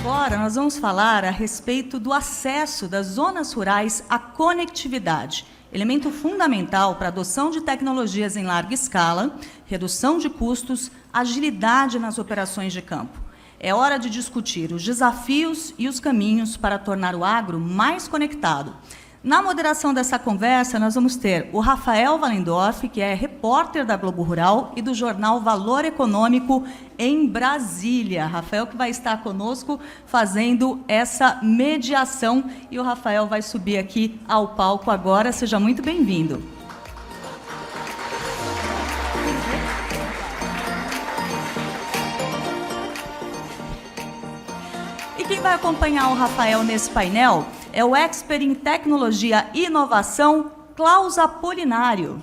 agora nós vamos falar a respeito do acesso das zonas rurais à conectividade, elemento fundamental para a adoção de tecnologias em larga escala, redução de custos, agilidade nas operações de campo. É hora de discutir os desafios e os caminhos para tornar o agro mais conectado. Na moderação dessa conversa, nós vamos ter o Rafael Wallendorf, que é repórter da Globo Rural e do jornal Valor Econômico em Brasília. Rafael que vai estar conosco fazendo essa mediação, e o Rafael vai subir aqui ao palco agora. Seja muito bem-vindo. E quem vai acompanhar o Rafael nesse painel é o expert em tecnologia e inovação, Klaus Apolinário.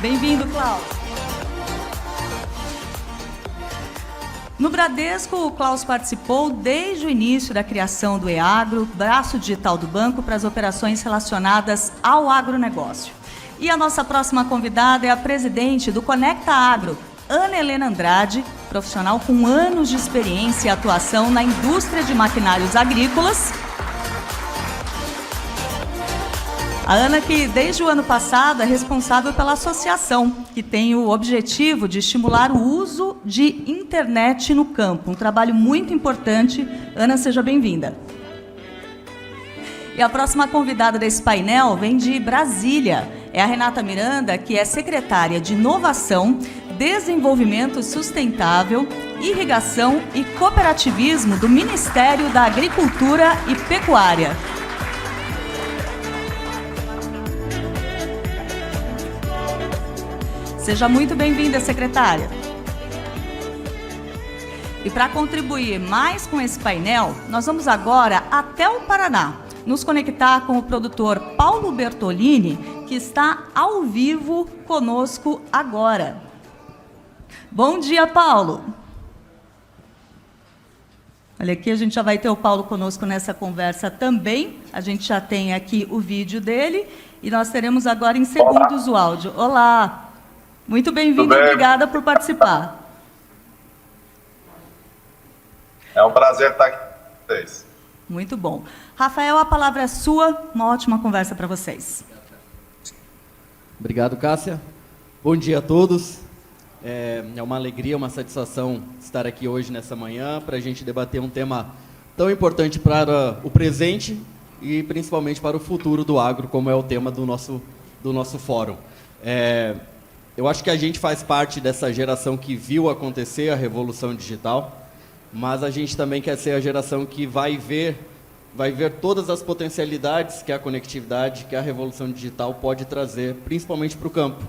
Bem-vindo, Klaus. No Bradesco, o Klaus participou desde o início da criação do EAgro, braço digital do banco para as operações relacionadas ao agronegócio. E a nossa próxima convidada é a presidente do Conecta Agro, Ana Helena Andrade, profissional com anos de experiência e atuação na indústria de maquinários agrícolas. A Ana, que desde o ano passado é responsável pela associação, que tem o objetivo de estimular o uso de internet no campo. Um trabalho muito importante. Ana, seja bem-vinda. E a próxima convidada desse painel vem de Brasília. É a Renata Miranda, que é secretária de Inovação, Desenvolvimento Sustentável, Irrigação e Cooperativismo do Ministério da Agricultura e Pecuária. Seja muito bem-vinda, secretária. E para contribuir mais com esse painel, nós vamos agora até o Paraná, nos conectar com o produtor Paulo Bertolini, que está ao vivo conosco agora. Bom dia, Paulo. Olha aqui, a gente já vai ter o Paulo conosco nessa conversa também. A gente já tem aqui o vídeo dele e nós teremos agora em segundos o áudio. Olá, muito bem-vindo, obrigada por participar. É um prazer estar aqui com vocês. Muito bom. Rafael, a palavra é sua, uma ótima conversa para vocês. Obrigado, Cássia. Bom dia a todos. É uma alegria, uma satisfação estar aqui hoje, nessa manhã, para a gente debater um tema tão importante para o presente e principalmente para o futuro do agro, como é o tema do nosso fórum. Eu acho que a gente faz parte dessa geração que viu acontecer a revolução digital, mas a gente também quer ser a geração que vai ver todas as potencialidades que a conectividade, que a revolução digital pode trazer, principalmente para o campo,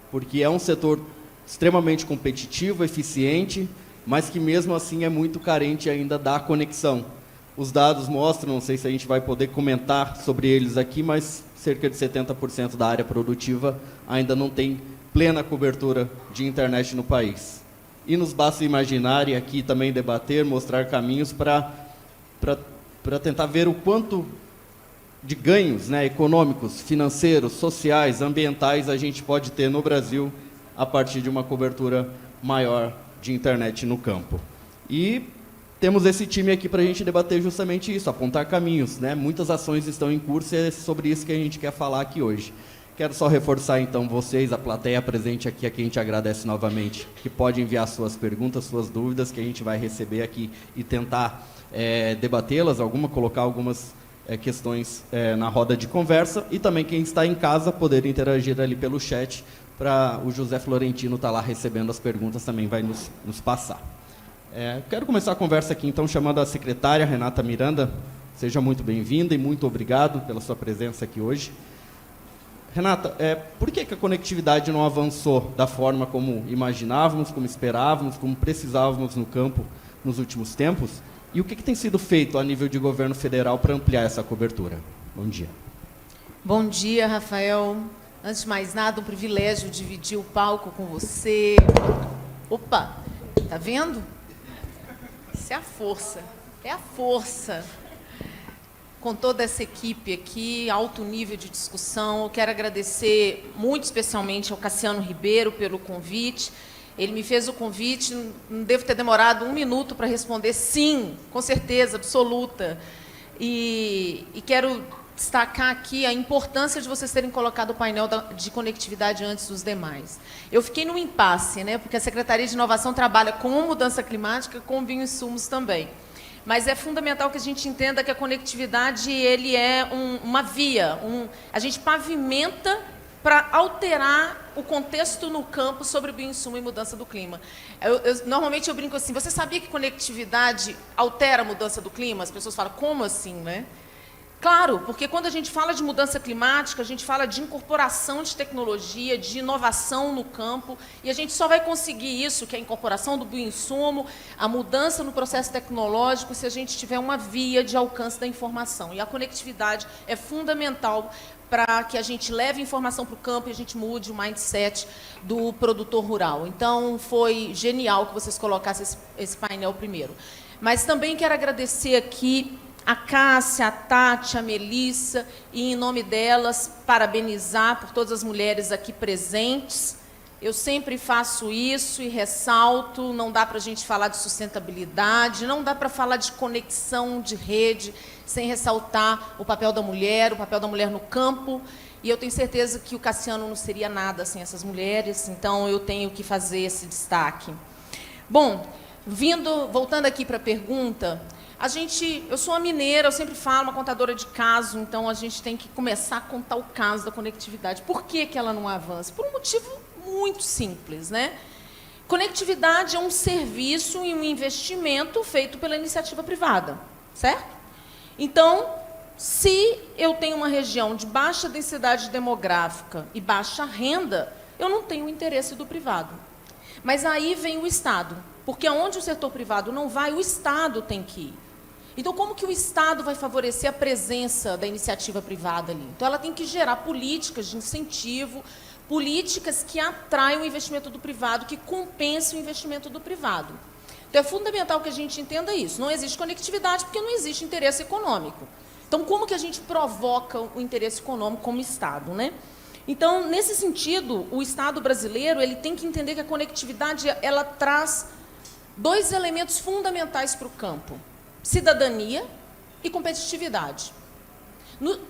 porque é um setor extremamente competitivo, eficiente, mas que mesmo assim é muito carente ainda da conexão. Os dados mostram, não sei se a gente vai poder comentar sobre eles aqui, mas cerca de 70% da área produtiva ainda não tem plena cobertura de internet no país. E nos basta imaginar e aqui também debater, mostrar caminhos para tentar ver o quanto de ganhos, né, econômicos, financeiros, sociais, ambientais a gente pode ter no Brasil a partir de uma cobertura maior de internet no campo. E temos esse time aqui para a gente debater justamente isso, apontar caminhos, né? Muitas ações estão em curso e é sobre isso que a gente quer falar aqui hoje. Quero só reforçar, então, vocês, a plateia presente aqui, a quem a gente agradece novamente, que pode enviar suas perguntas, suas dúvidas, que a gente vai receber aqui e tentar debatê-las, colocar algumas questões na roda de conversa, e também quem está em casa poder interagir ali pelo chat, para o José Florentino estar lá recebendo as perguntas, também vai nos passar. Quero começar a conversa aqui, então, chamando a secretária Renata Miranda. Seja muito bem-vinda e muito obrigado pela sua presença aqui hoje. Renata, por que a conectividade não avançou da forma como imaginávamos, como esperávamos, como precisávamos no campo nos últimos tempos? E o que tem sido feito a nível de governo federal para ampliar essa cobertura? Bom dia. Bom dia, Rafael. Antes de mais nada, um privilégio dividir o palco com você. Opa, tá vendo? Isso é a força, é a força. Com toda essa equipe aqui, alto nível de discussão. Eu quero agradecer muito especialmente ao Cassiano Ribeiro pelo convite Ele me fez o convite, não devo ter demorado 1 minuto para responder sim, com certeza, absoluta. E quero destacar aqui a importância de vocês terem colocado o painel de conectividade antes dos demais. Eu fiquei num impasse, né, porque a Secretaria de Inovação trabalha com mudança climática, com bioinsumos também. Mas é fundamental que a gente entenda que a conectividade ele é uma via, a gente pavimenta para alterar o contexto no campo sobre o bioinsumo e mudança do clima. Normalmente eu brinco assim, você sabia que conectividade altera a mudança do clima? As pessoas falam, como assim, né? Claro, porque quando a gente fala de mudança climática, a gente fala de incorporação de tecnologia, de inovação no campo, e a gente só vai conseguir isso, que é a incorporação do bioinsumo, a mudança no processo tecnológico, se a gente tiver uma via de alcance da informação. E a conectividade é fundamental para que a gente leve informação para o campo e a gente mude o mindset do produtor rural. Então, foi genial que vocês colocassem esse painel primeiro. Mas também quero agradecer aqui a Cássia, a Tati, a Melissa, e, em nome delas, parabenizar por todas as mulheres aqui presentes. Eu sempre faço isso e ressalto, não dá para a gente falar de sustentabilidade, não dá para falar de conexão de rede sem ressaltar o papel da mulher no campo, e eu tenho certeza que o Cassiano não seria nada sem essas mulheres, então eu tenho que fazer esse destaque. Bom, voltando aqui para a pergunta, eu sou uma mineira, eu sempre falo, uma contadora de caso, então a gente tem que começar a contar o caso da conectividade. Por que ela não avança? Por um motivo muito simples, né? Conectividade é um serviço e um investimento feito pela iniciativa privada, certo? Então, se eu tenho uma região de baixa densidade demográfica e baixa renda, eu não tenho interesse do privado. Mas aí vem o Estado, porque onde o setor privado não vai, o Estado tem que ir. Então, como que o Estado vai favorecer a presença da iniciativa privada ali? Então, ela tem que gerar políticas de incentivo, políticas que atraiam o investimento do privado, que compensem o investimento do privado. Então, é fundamental que a gente entenda isso. Não existe conectividade porque não existe interesse econômico. Então, como que a gente provoca o interesse econômico como Estado, né? Então, nesse sentido, o Estado brasileiro ele tem que entender que a conectividade ela traz 2 elementos fundamentais para o campo: cidadania e competitividade.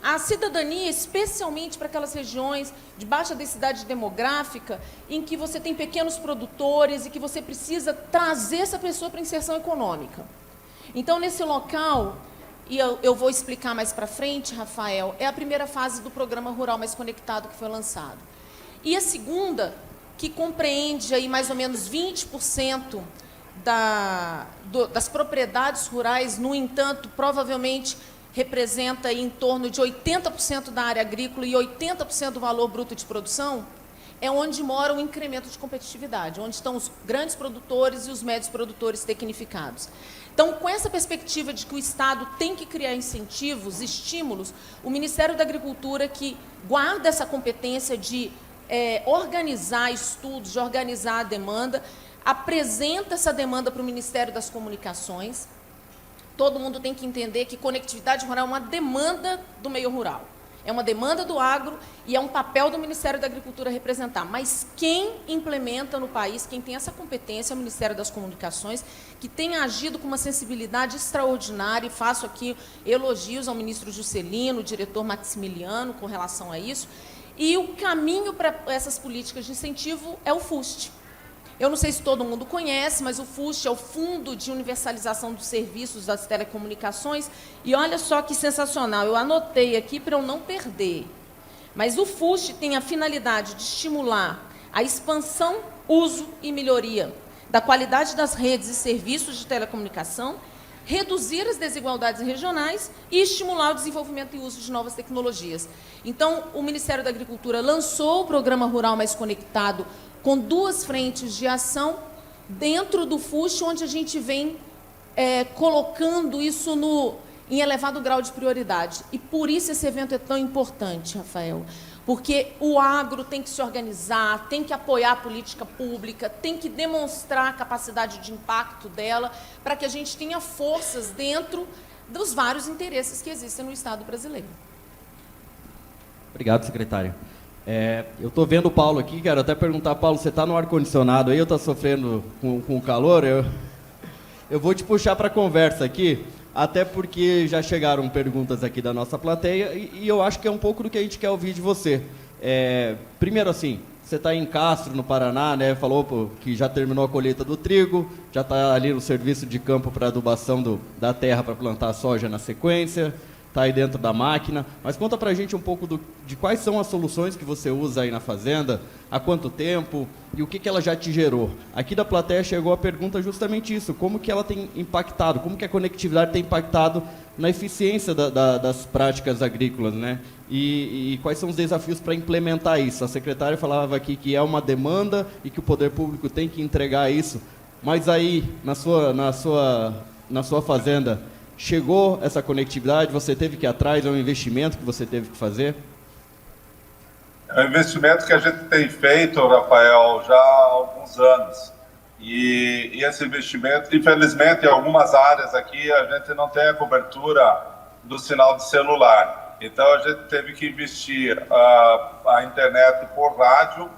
A cidadania, especialmente para aquelas regiões de baixa densidade demográfica, em que você tem pequenos produtores e que você precisa trazer essa pessoa para a inserção econômica. Então, nesse local, e eu vou explicar mais para frente, Rafael, é a primeira fase do Programa Rural Mais Conectado que foi lançado. E a segunda, que compreende aí mais ou menos 20% das propriedades rurais, no entanto, provavelmente representa em torno de 80% da área agrícola e 80% do valor bruto de produção, é onde mora o incremento de competitividade, onde estão os grandes produtores e os médios produtores tecnificados. Então, com essa perspectiva de que o Estado tem que criar incentivos, estímulos, o Ministério da Agricultura, que guarda essa competência de organizar estudos, de organizar a demanda, apresenta essa demanda para o Ministério das Comunicações. Todo mundo tem que entender que conectividade rural é uma demanda do meio rural. É uma demanda do agro e é um papel do Ministério da Agricultura representar. Mas quem implementa no país, quem tem essa competência é o Ministério das Comunicações, que tem agido com uma sensibilidade extraordinária, e faço aqui elogios ao ministro Juscelino, o diretor Maximiliano, com relação a isso. E o caminho para essas políticas de incentivo é o FUST. Eu não sei se todo mundo conhece, mas o FUST é o Fundo de Universalização dos Serviços das Telecomunicações. E olha só que sensacional, eu anotei aqui para eu não perder. Mas o FUST tem a finalidade de estimular a expansão, uso e melhoria da qualidade das redes e serviços de telecomunicação, reduzir as desigualdades regionais e estimular o desenvolvimento e uso de novas tecnologias. Então, o Ministério da Agricultura lançou o Programa Rural Mais Conectado com 2 frentes de ação dentro do FUST, onde a gente vem colocando isso em elevado grau de prioridade. E por isso esse evento é tão importante, Rafael, porque o agro tem que se organizar, tem que apoiar a política pública, tem que demonstrar a capacidade de impacto dela, para que a gente tenha forças dentro dos vários interesses que existem no Estado brasileiro. Obrigado, secretária. Eu estou vendo o Paulo aqui, quero até perguntar, Paulo, você está no ar-condicionado aí ou está sofrendo com o calor? Eu vou te puxar para a conversa aqui, até porque já chegaram perguntas aqui da nossa plateia e eu acho que é um pouco do que a gente quer ouvir de você. Primeiro, assim, você está em Castro, no Paraná, né? Falou que já terminou a colheita do trigo, já está ali no serviço de campo para adubação da terra para plantar soja na sequência, está aí dentro da máquina. Mas conta para a gente um pouco de quais são as soluções que você usa aí na fazenda, há quanto tempo e o que ela já te gerou. Aqui da plateia chegou a pergunta justamente isso, como que ela tem impactado, como que a conectividade tem impactado na eficiência das práticas agrícolas, né? E quais são os desafios para implementar isso. A secretária falava aqui que é uma demanda e que o poder público tem que entregar isso, mas aí, na sua fazenda, chegou essa conectividade, você teve que ir atrás, é um investimento que você teve que fazer? É um investimento que a gente tem feito, Rafael, já há alguns anos. E esse investimento, infelizmente, em algumas áreas aqui, a gente não tem a cobertura do sinal de celular. Então, a gente teve que investir a internet por rádio,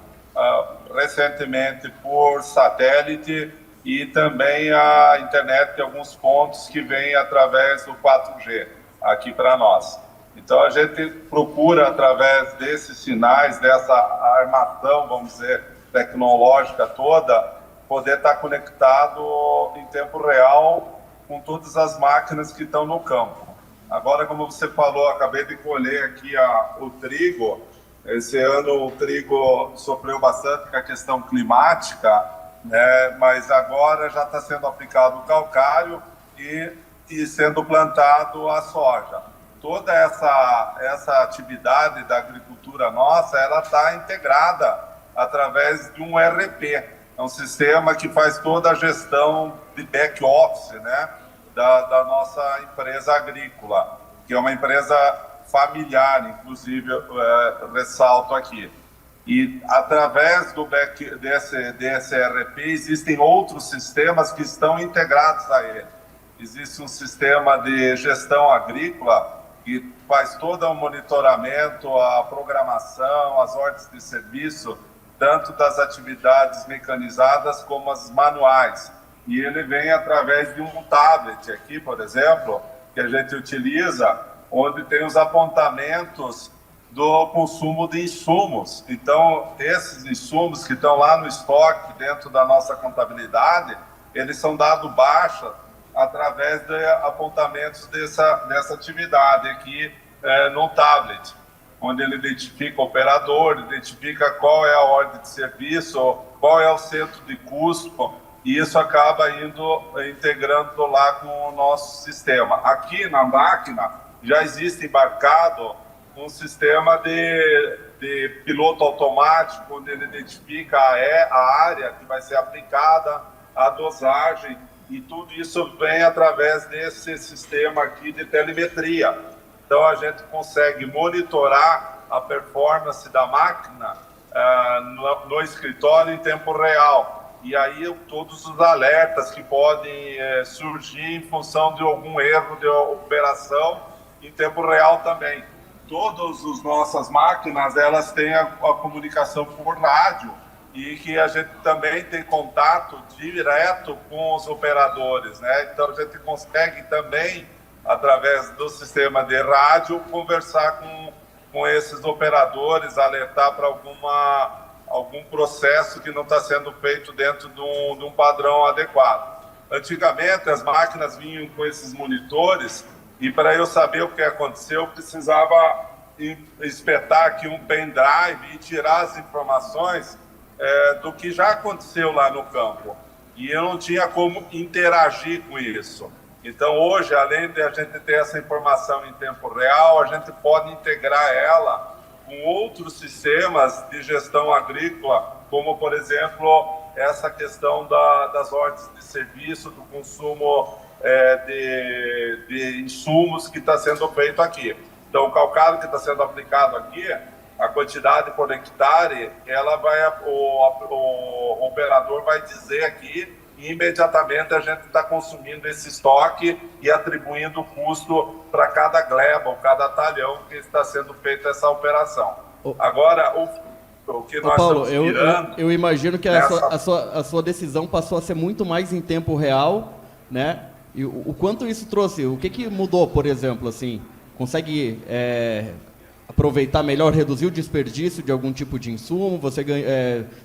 recentemente por satélite, e também a internet de alguns pontos que vem através do 4G aqui para nós. Então a gente procura, através desses sinais, dessa armação, vamos dizer, tecnológica toda, poder estar conectado em tempo real com todas as máquinas que estão no campo. Agora, como você falou, acabei de colher aqui o trigo. Esse ano o trigo sofreu bastante com a questão climática, mas agora já está sendo aplicado o calcário e sendo plantado a soja. Toda essa atividade da agricultura nossa, ela está integrada através de um ERP. É um sistema que faz toda a gestão de back-office, né, da nossa empresa agrícola, que é uma empresa familiar, inclusive, ressalto aqui. E através desse ERP existem outros sistemas que estão integrados a ele. Existe um sistema de gestão agrícola que faz todo o monitoramento, a programação, as ordens de serviço, tanto das atividades mecanizadas como as manuais. E ele vem através de um tablet aqui, por exemplo, que a gente utiliza, onde tem os apontamentos do consumo de insumos. Então, esses insumos que estão lá no estoque, dentro da nossa contabilidade, eles são dados baixa através de apontamentos dessa atividade aqui no tablet, onde ele identifica o operador, identifica qual é a ordem de serviço, qual é o centro de custo, e isso acaba integrando lá com o nosso sistema. Aqui na máquina já existe embarcado um sistema de piloto automático, onde ele identifica a área que vai ser aplicada, a dosagem, e tudo isso vem através desse sistema aqui de telemetria. Então a gente consegue monitorar a performance da máquina no escritório em tempo real. E aí todos os alertas que podem surgir em função de algum erro de operação em tempo real também. Todas as nossas máquinas, elas têm a comunicação por rádio e que a gente também tem contato direto com os operadores, né? Então a gente consegue também, através do sistema de rádio, conversar com esses operadores, alertar para algum processo que não está sendo feito dentro de um padrão adequado. Antigamente, as máquinas vinham com esses monitores, e para eu saber o que aconteceu, eu precisava espetar aqui um pendrive e tirar as informações do que já aconteceu lá no campo. E eu não tinha como interagir com isso. Então, hoje, além de a gente ter essa informação em tempo real, a gente pode integrar ela com outros sistemas de gestão agrícola, como, por exemplo, essa questão das ordens de serviço, do consumo de insumos que está sendo feito aqui. Então, o calcário que está sendo aplicado aqui, a quantidade por hectare, o operador vai dizer aqui, e imediatamente a gente está consumindo esse estoque e atribuindo o custo para cada gleba ou cada talhão que está sendo feita essa operação. Agora, o que nós Paulo, estamos mirando... eu imagino que nessa... a sua decisão passou a ser muito mais em tempo real, né? E o quanto isso trouxe? O que mudou, por exemplo, assim? Consegue aproveitar melhor, reduzir o desperdício de algum tipo de insumo? Você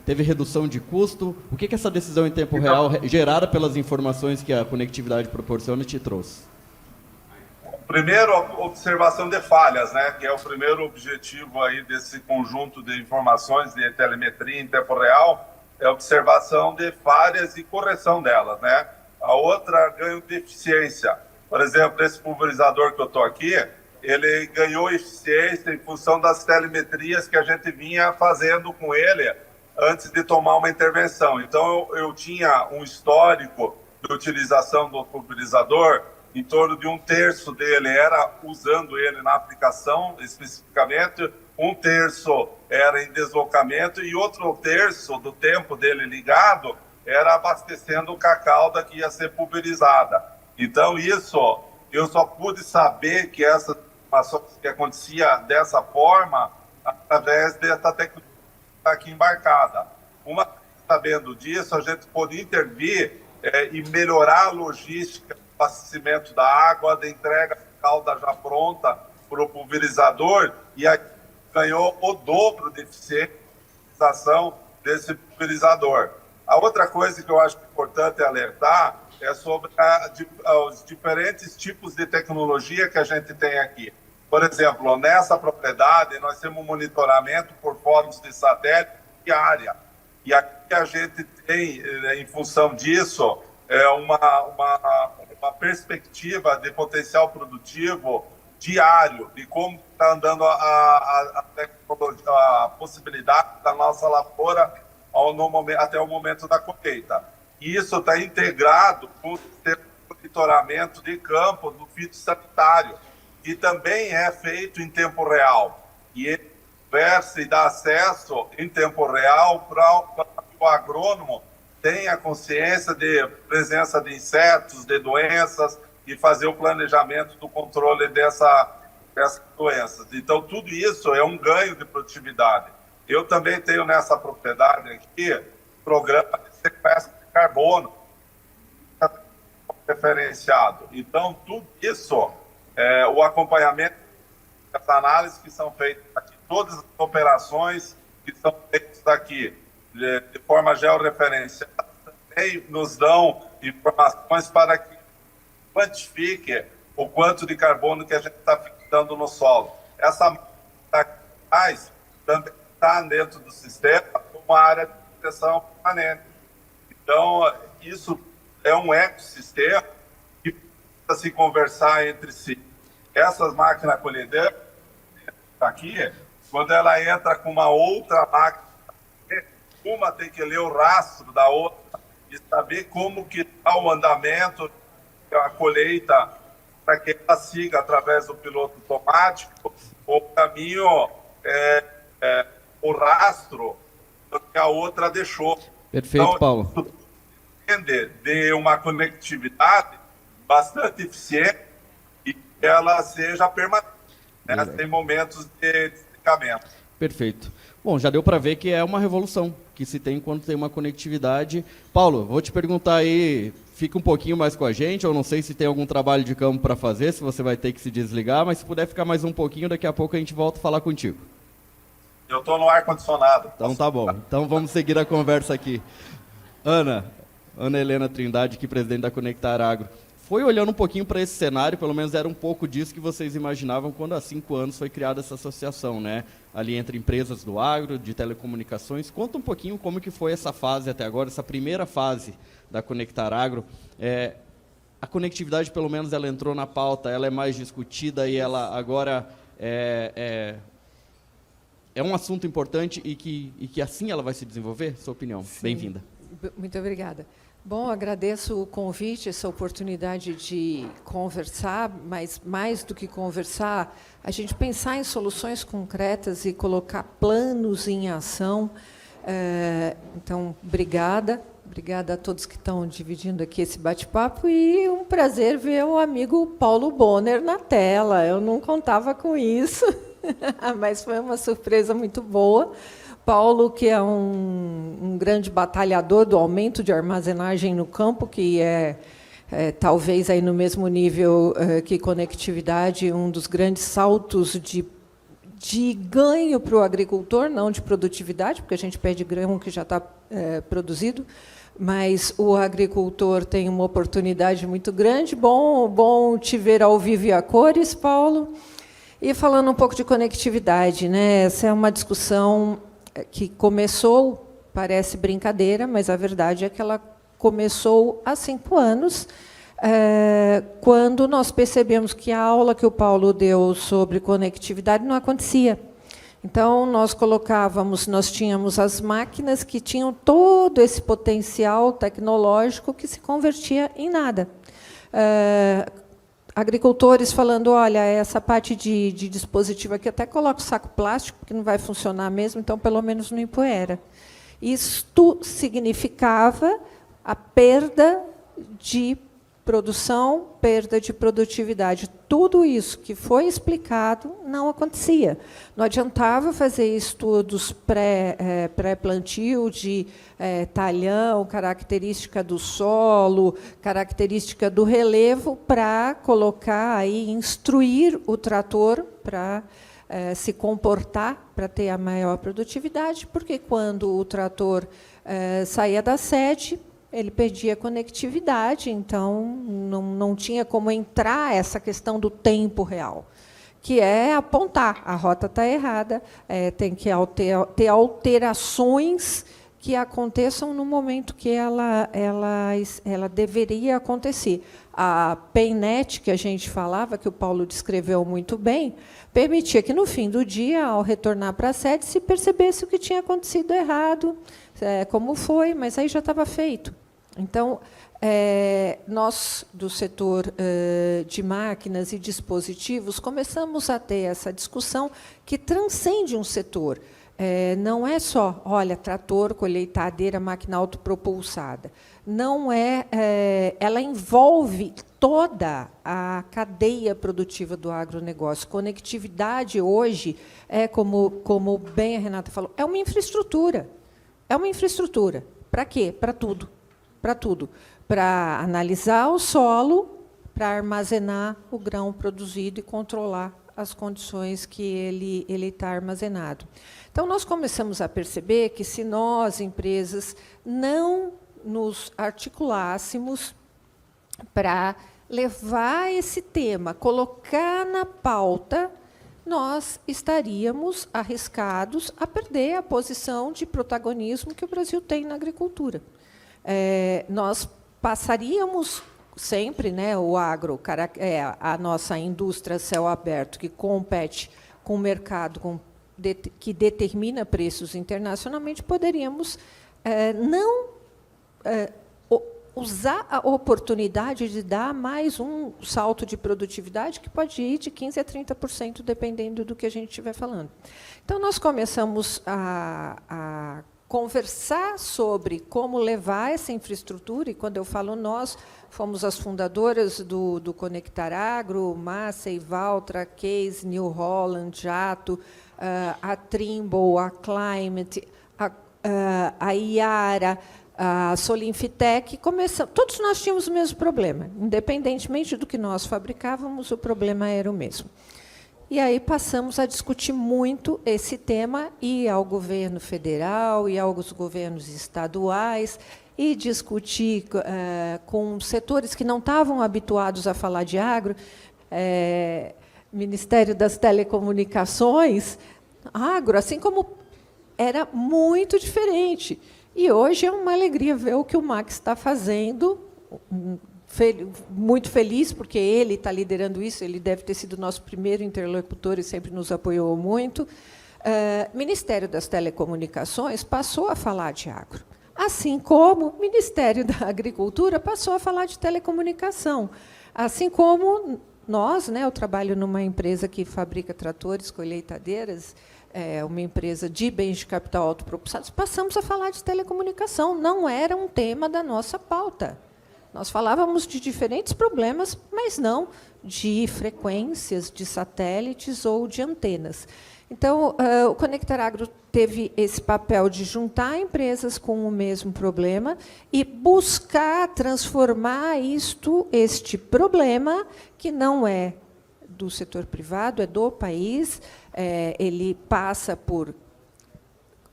teve redução de custo? O que essa decisão em tempo real, gerada pelas informações que a conectividade proporciona, te trouxe? Primeiro, observação de falhas, né? Que é o primeiro objetivo aí desse conjunto de informações de telemetria em tempo real, é a observação de falhas e correção delas, né? A outra, ganho de eficiência. Por exemplo, esse pulverizador que eu estou aqui, ele ganhou eficiência em função das telemetrias que a gente vinha fazendo com ele antes de tomar uma intervenção. Então, eu tinha um histórico de utilização do pulverizador, em torno de 1/3 dele era usando ele na aplicação, especificamente, 1/3 era em deslocamento e outro 1/3 do tempo dele ligado era abastecendo com a cauda que ia ser pulverizada. Então, isso, eu só pude saber que essa informação que acontecia dessa forma através dessa tecnologia aqui embarcada. Uma vez sabendo disso, a gente pôde intervir e melhorar a logística do abastecimento da água, da entrega da cauda já pronta para o pulverizador, e aí ganhou o dobro de eficiência desse pulverizador. A outra coisa que eu acho importante alertar é sobre os diferentes tipos de tecnologia que a gente tem aqui. Por exemplo, nessa propriedade, nós temos um monitoramento por fóruns de satélite diária. E aqui a gente tem, em função disso, uma perspectiva de potencial produtivo diário, de como está andando a possibilidade da nossa lavoura até o momento da colheita. E isso está integrado com o sistema de monitoramento de campo do fitossanitário, que também é feito em tempo real. E ele conversa e dá acesso em tempo real para o agrônomo tenha consciência de presença de insetos, de doenças, e fazer o planejamento do controle dessas doenças. Então, tudo isso é um ganho de produtividade. Eu também tenho nessa propriedade aqui programa de sequestro de carbono referenciado. Então, tudo isso, o acompanhamento das análises que são feitas aqui, todas as operações que são feitas aqui de forma georreferenciada, também nos dão informações para que quantifique o quanto de carbono que a gente está fixando no solo. Essa também está dentro do sistema como uma área de proteção permanente. Então, isso é um ecossistema que precisa se conversar entre si. Essas máquinas colhedeiras, aqui, quando ela entra com uma outra máquina, uma tem que ler o rastro da outra e saber como que está o andamento, a colheita, para que ela siga através do piloto automático o caminho, o rastro que a outra deixou. Perfeito, então, Paulo. Depende de uma conectividade bastante eficiente e que ela seja permanente, né? Tem momentos de desligamento. Perfeito. Bom, já deu para ver que é uma revolução que se tem quando tem uma conectividade. Paulo, vou te perguntar aí, fica um pouquinho mais com a gente, eu não sei se tem algum trabalho de campo para fazer, se você vai ter que se desligar, mas se puder ficar mais um pouquinho, daqui a pouco a gente volta a falar contigo. Eu estou no ar-condicionado. Então tá bom, então vamos seguir a conversa aqui. Ana Helena Trindade, aqui, presidente da Conectar Agro. Foi olhando um pouquinho para esse cenário, pelo menos era um pouco disso que vocês imaginavam quando há 5 anos foi criada essa associação, né? Ali entre empresas do agro, de telecomunicações. Conta um pouquinho como que foi essa fase até agora, essa primeira fase da Conectar Agro. A conectividade, pelo menos, ela entrou na pauta, ela é mais discutida e ela agora é um assunto importante e que assim ela vai se desenvolver? Sua opinião. Bem-vinda. Muito obrigada. Bom, agradeço o convite, essa oportunidade de conversar, mas mais do que conversar, a gente pensar em soluções concretas e colocar planos em ação. Então, obrigada a todos que estão dividindo aqui esse bate-papo e um prazer ver o amigo Paulo Bonner na tela. Eu não contava com isso. mas foi uma surpresa muito boa. Paulo, que é um grande batalhador do aumento de armazenagem no campo, que é talvez aí no mesmo nível que conectividade, um dos grandes saltos de ganho para o agricultor, não de produtividade, porque a gente pede grão que já está produzido, mas o agricultor tem uma oportunidade muito grande. Bom te ver ao vivo e a cores, Paulo. E falando um pouco de conectividade, né? Essa é uma discussão que começou, parece brincadeira, mas a verdade é que ela começou há 5 anos, quando nós percebemos que a aula que o Paulo deu sobre conectividade não acontecia. Então, nós tínhamos as máquinas que tinham todo esse potencial tecnológico que se convertia em nada. Agricultores falando, olha, essa parte de dispositivo aqui, até coloco saco plástico, que não vai funcionar mesmo, então, pelo menos, não empoeira. Isto significava a perda de produção, perda de produtividade. Tudo isso que foi explicado não acontecia. Não adiantava fazer estudos pré-plantio de talhão, característica do solo, característica do relevo, para colocar aí, instruir o trator para se comportar, para ter a maior produtividade, porque quando o trator saía da sede, ele perdia a conectividade, então não tinha como entrar essa questão do tempo real, que é apontar, a rota está errada, tem que ter alterações que aconteçam no momento que ela deveria acontecer. A PayNet, que a gente falava, que o Paulo descreveu muito bem, permitia que, no fim do dia, ao retornar para a sede, se percebesse o que tinha acontecido errado, como foi, mas aí já estava feito. Então, nós, do setor de máquinas e dispositivos, começamos a ter essa discussão que transcende um setor. Não é só, olha, trator, colheitadeira, máquina autopropulsada. Não ela envolve toda a cadeia produtiva do agronegócio. Conectividade, hoje, como bem a Renata falou, é uma infraestrutura. É uma infraestrutura. Para quê? Para tudo. Para tudo. Para analisar o solo, para armazenar o grão produzido e controlar as condições que ele está armazenado. Então, nós começamos a perceber que, se nós, empresas, não nos articulássemos para levar esse tema, colocar na pauta, nós estaríamos arriscados a perder a posição de protagonismo que o Brasil tem na agricultura. Nós passaríamos sempre, né, o agro, a nossa indústria céu aberto, que compete com o mercado que determina preços internacionalmente, poderíamos não usar a oportunidade de dar mais um salto de produtividade que pode ir de 15% a 30%, dependendo do que a gente estiver falando. Então, nós começamos a conversar sobre como levar essa infraestrutura, e quando eu falo nós, fomos as fundadoras do Conectar Agro, Massey, Valtra, Case, New Holland, Jato, a Trimble, a Climate, a Iara, a Solinfitec, todos nós tínhamos o mesmo problema. Independentemente do que nós fabricávamos, o problema era o mesmo. E aí passamos a discutir muito esse tema, e ao governo federal, e aos governos estaduais, e discutir com setores que não estavam habituados a falar de agro, Ministério das Telecomunicações, agro, assim como era muito diferente. E hoje é uma alegria ver o que o Max está fazendo, muito feliz, porque ele está liderando isso, ele deve ter sido nosso primeiro interlocutor e sempre nos apoiou muito. Ministério das Telecomunicações passou a falar de agro, assim como o Ministério da Agricultura passou a falar de telecomunicação, assim como nós, né, eu trabalho numa empresa que fabrica tratores, colheitadeiras, uma empresa de bens de capital autopropulsados, passamos a falar de telecomunicação. Não era um tema da nossa pauta. Nós falávamos de diferentes problemas, mas não de frequências, de satélites ou de antenas. Então, o Conectar Agro teve esse papel de juntar empresas com o mesmo problema e buscar transformar este problema, que não é do setor privado, é do país, ele passa por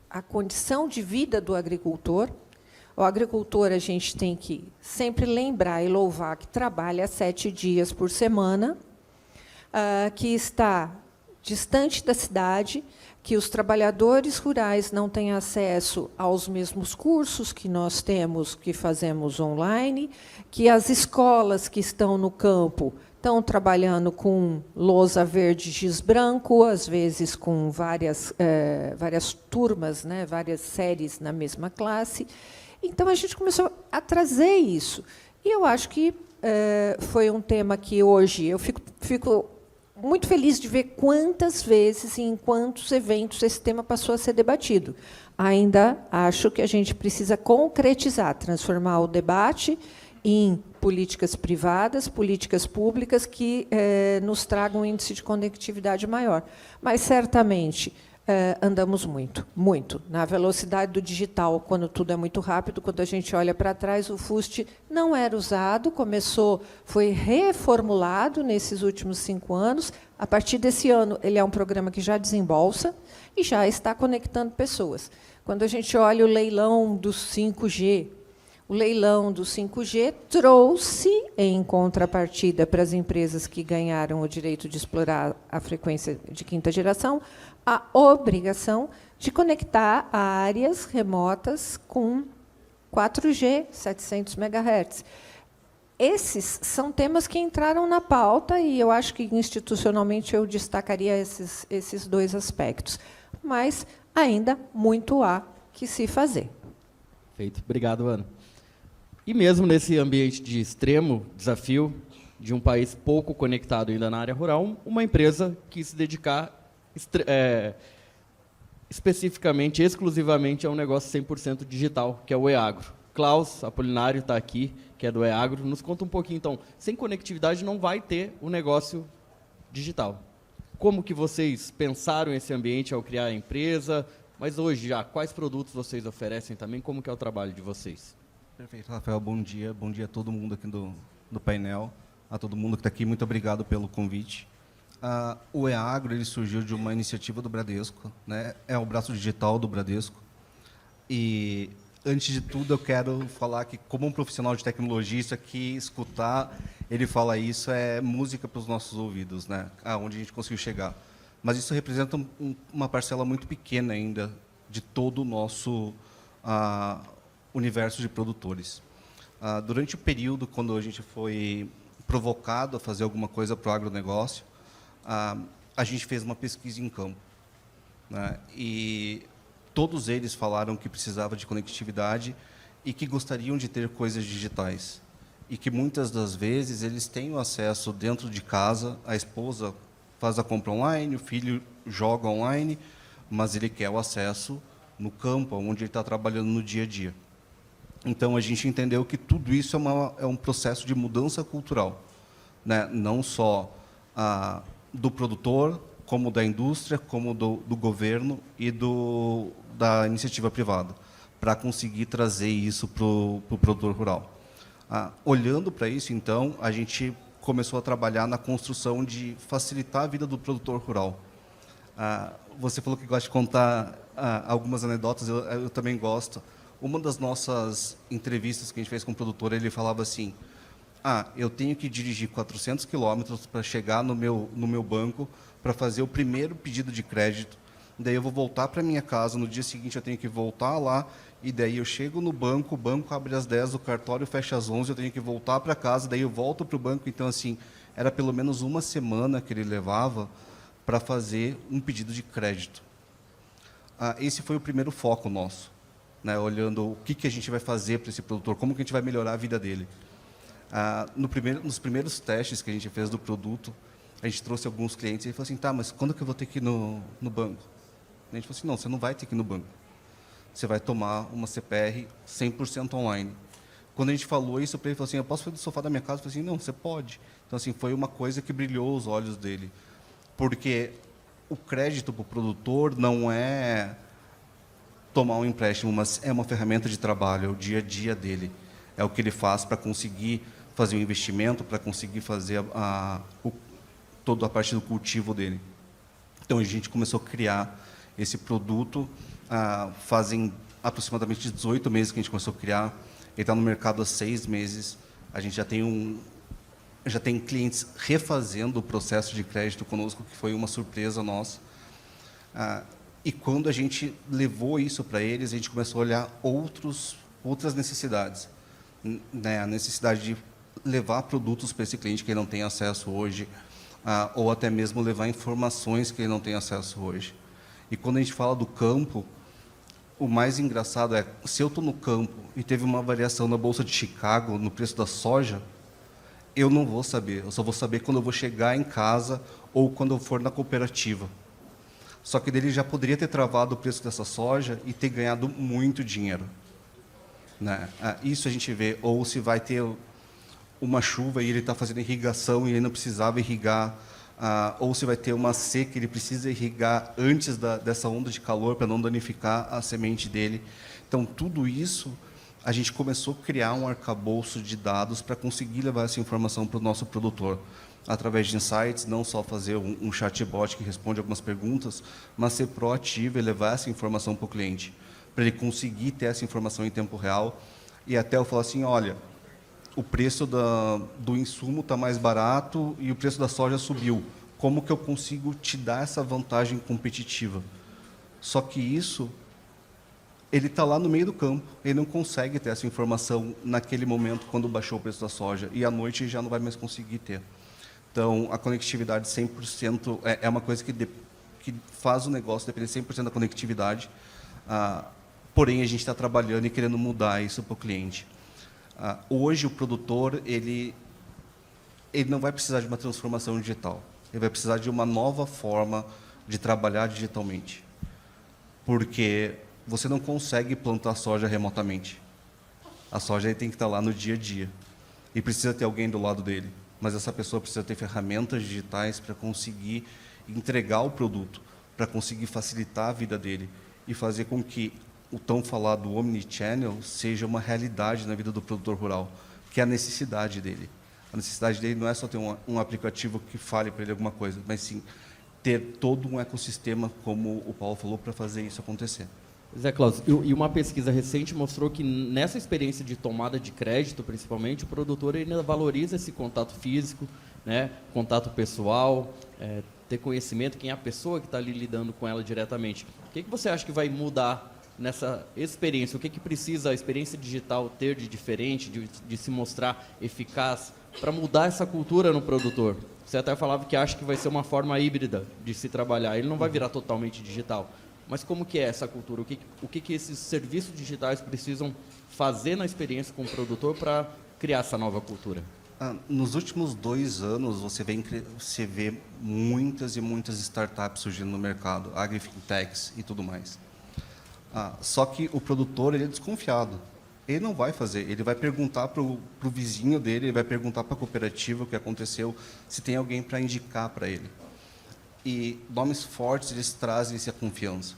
a condição de vida do agricultor. O agricultor, a gente tem que sempre lembrar e louvar que trabalha 7 dias por semana, que está distante da cidade, que os trabalhadores rurais não têm acesso aos mesmos cursos que nós temos, que fazemos online, que as escolas que estão no campo estão trabalhando com lousa verde, giz branco, às vezes com várias turmas, né, várias séries na mesma classe. Então, a gente começou a trazer isso. E eu acho que foi um tema que, hoje, eu fico muito feliz de ver quantas vezes e em quantos eventos esse tema passou a ser debatido. Ainda acho que a gente precisa concretizar, transformar o debate em políticas privadas, políticas públicas que nos tragam um índice de conectividade maior. Mas, certamente, andamos muito. Na velocidade do digital, quando tudo é muito rápido, quando a gente olha para trás, o FUST não era usado, foi reformulado nesses últimos 5 anos. A partir desse ano, ele é um programa que já desembolsa e já está conectando pessoas. Quando a gente olha o leilão do 5G, o leilão do 5G trouxe, em contrapartida para as empresas que ganharam o direito de explorar a frequência de 5ª geração, a obrigação de conectar áreas remotas com 4G, 700 MHz. Esses são temas que entraram na pauta, e eu acho que, institucionalmente, eu destacaria esses 2 aspectos. Mas ainda muito há que se fazer. Perfeito. Obrigado, Ana. E mesmo nesse ambiente de extremo desafio, de um país pouco conectado ainda na área rural, uma empresa quis se dedicar especificamente, exclusivamente, a um negócio 100% digital, que é o EAgro. Klaus Apolinário está aqui, que é do EAgro. Nos conta um pouquinho, então, sem conectividade não vai ter o negócio digital. Como que vocês pensaram esse ambiente ao criar a empresa? Mas hoje já, quais produtos vocês oferecem também? Como que é o trabalho de vocês? Perfeito, Rafael, bom dia a todo mundo aqui do painel, a todo mundo que está aqui, muito obrigado pelo convite. O EAgro, ele surgiu de uma iniciativa do Bradesco, né? É o braço digital do Bradesco, e, antes de tudo, eu quero falar que, como um profissional de tecnologia, isso aqui, escutar ele falar isso é música para os nossos ouvidos, né? Onde a gente conseguiu chegar. Mas isso representa uma parcela muito pequena ainda de todo o nosso universo de produtores. Durante o período, quando a gente foi provocado a fazer alguma coisa para o agronegócio, a gente fez uma pesquisa em campo, né? E todos eles falaram que precisava de conectividade e que gostariam de ter coisas digitais. E que, muitas das vezes, eles têm o acesso dentro de casa, a esposa faz a compra online, o filho joga online, mas ele quer o acesso no campo, onde ele está trabalhando no dia a dia. Então, a gente entendeu que tudo isso é um processo de mudança cultural, né? Não só do produtor, como da indústria, como do governo e da iniciativa privada, para conseguir trazer isso para o produtor rural. Olhando para isso, então, a gente começou a trabalhar na construção de facilitar a vida do produtor rural. Você falou que gosta de contar algumas anedotas, eu também gosto. Uma das nossas entrevistas que a gente fez com o produtor, ele falava assim: eu tenho que dirigir 400 quilômetros para chegar no meu banco para fazer o primeiro pedido de crédito. Daí eu vou voltar para minha casa, no dia seguinte eu tenho que voltar lá, e daí eu chego no banco, o banco abre às 10, o cartório fecha às 11, eu tenho que voltar para casa, daí eu volto para o banco. Então, assim, era pelo menos uma semana que ele levava para fazer um pedido de crédito. Esse foi o primeiro foco nosso, né? Olhando o que a gente vai fazer para esse produtor, como que a gente vai melhorar a vida dele. Nos primeiros testes que a gente fez do produto, a gente trouxe alguns clientes e ele falou assim: mas quando que eu vou ter que ir no banco? A gente falou assim: não, você não vai ter que ir no banco. Você vai tomar uma CPR 100% online. Quando a gente falou isso para ele, falou assim, eu posso fazer do sofá da minha casa? Eu falei assim, não, você pode. Então, assim, foi uma coisa que brilhou os olhos dele. Porque o crédito para o produtor não é tomar um empréstimo, mas é uma ferramenta de trabalho, é o dia a dia dele. É o que ele faz para conseguir fazer um investimento, para conseguir fazer toda a parte do cultivo dele. Então, a gente começou a criar esse produto, fazem aproximadamente 18 meses que a gente começou a criar. Ele está no mercado há 6 meses. A gente já tem clientes refazendo o processo de crédito conosco, que foi uma surpresa nossa. E quando a gente levou isso para eles, a gente começou a olhar outras necessidades. Né? A necessidade de levar produtos para esse cliente que ele não tem acesso hoje, ou até mesmo levar informações que ele não tem acesso hoje. E quando a gente fala do campo, o mais engraçado é, se eu estou no campo e teve uma variação na Bolsa de Chicago, no preço da soja, eu não vou saber. Eu só vou saber quando eu vou chegar em casa ou quando eu for na cooperativa. Só que dele já poderia ter travado o preço dessa soja e ter ganhado muito dinheiro. Né? Isso a gente vê. Ou se vai ter uma chuva e ele está fazendo irrigação e ele não precisava irrigar, ou se vai ter uma seca e ele precisa irrigar antes dessa onda de calor para não danificar a semente dele. Então, tudo isso, a gente começou a criar um arcabouço de dados para conseguir levar essa informação para o nosso produtor, através de insights, não só fazer um chatbot que responde algumas perguntas, mas ser proativo e levar essa informação para o cliente, para ele conseguir ter essa informação em tempo real e até eu falar assim, olha, o preço do insumo está mais barato e o preço da soja subiu. Como que eu consigo te dar essa vantagem competitiva? Só que isso, ele está lá no meio do campo, ele não consegue ter essa informação naquele momento quando baixou o preço da soja, e à noite ele já não vai mais conseguir ter. Então, a conectividade 100% é uma coisa que faz o negócio depender 100% da conectividade, porém a gente está trabalhando e querendo mudar isso para o cliente. Hoje, o produtor ele não vai precisar de uma transformação digital. Ele vai precisar de uma nova forma de trabalhar digitalmente. Porque você não consegue plantar soja remotamente. A soja tem que estar lá no dia a dia. E precisa ter alguém do lado dele. Mas essa pessoa precisa ter ferramentas digitais para conseguir entregar o produto, para conseguir facilitar a vida dele e fazer com que o tão falado omnichannel seja uma realidade na vida do produtor rural, que é a necessidade dele. A necessidade dele não é só ter um aplicativo que fale para ele alguma coisa, mas sim ter todo um ecossistema, como o Paulo falou, para fazer isso acontecer. Zé Claus, e uma pesquisa recente mostrou que nessa experiência de tomada de crédito, principalmente, o produtor ainda valoriza esse contato físico, né, contato pessoal, ter conhecimento, quem é a pessoa que está ali lidando com ela diretamente. O que você acha que vai mudar nessa experiência? O que precisa a experiência digital ter de diferente, de se mostrar eficaz, para mudar essa cultura no produtor? Você até falava que acha que vai ser uma forma híbrida de se trabalhar, ele não vai virar totalmente digital. Mas como que é essa cultura? O que esses serviços digitais precisam fazer na experiência com o produtor para criar essa nova cultura? Nos últimos 2 anos, você vê muitas e muitas startups surgindo no mercado, agri-fintechs e tudo mais. Só que o produtor ele é desconfiado. Ele não vai fazer, ele vai perguntar para o vizinho dele, ele vai perguntar para a cooperativa o que aconteceu, se tem alguém para indicar para ele. E nomes fortes, eles trazem essa confiança.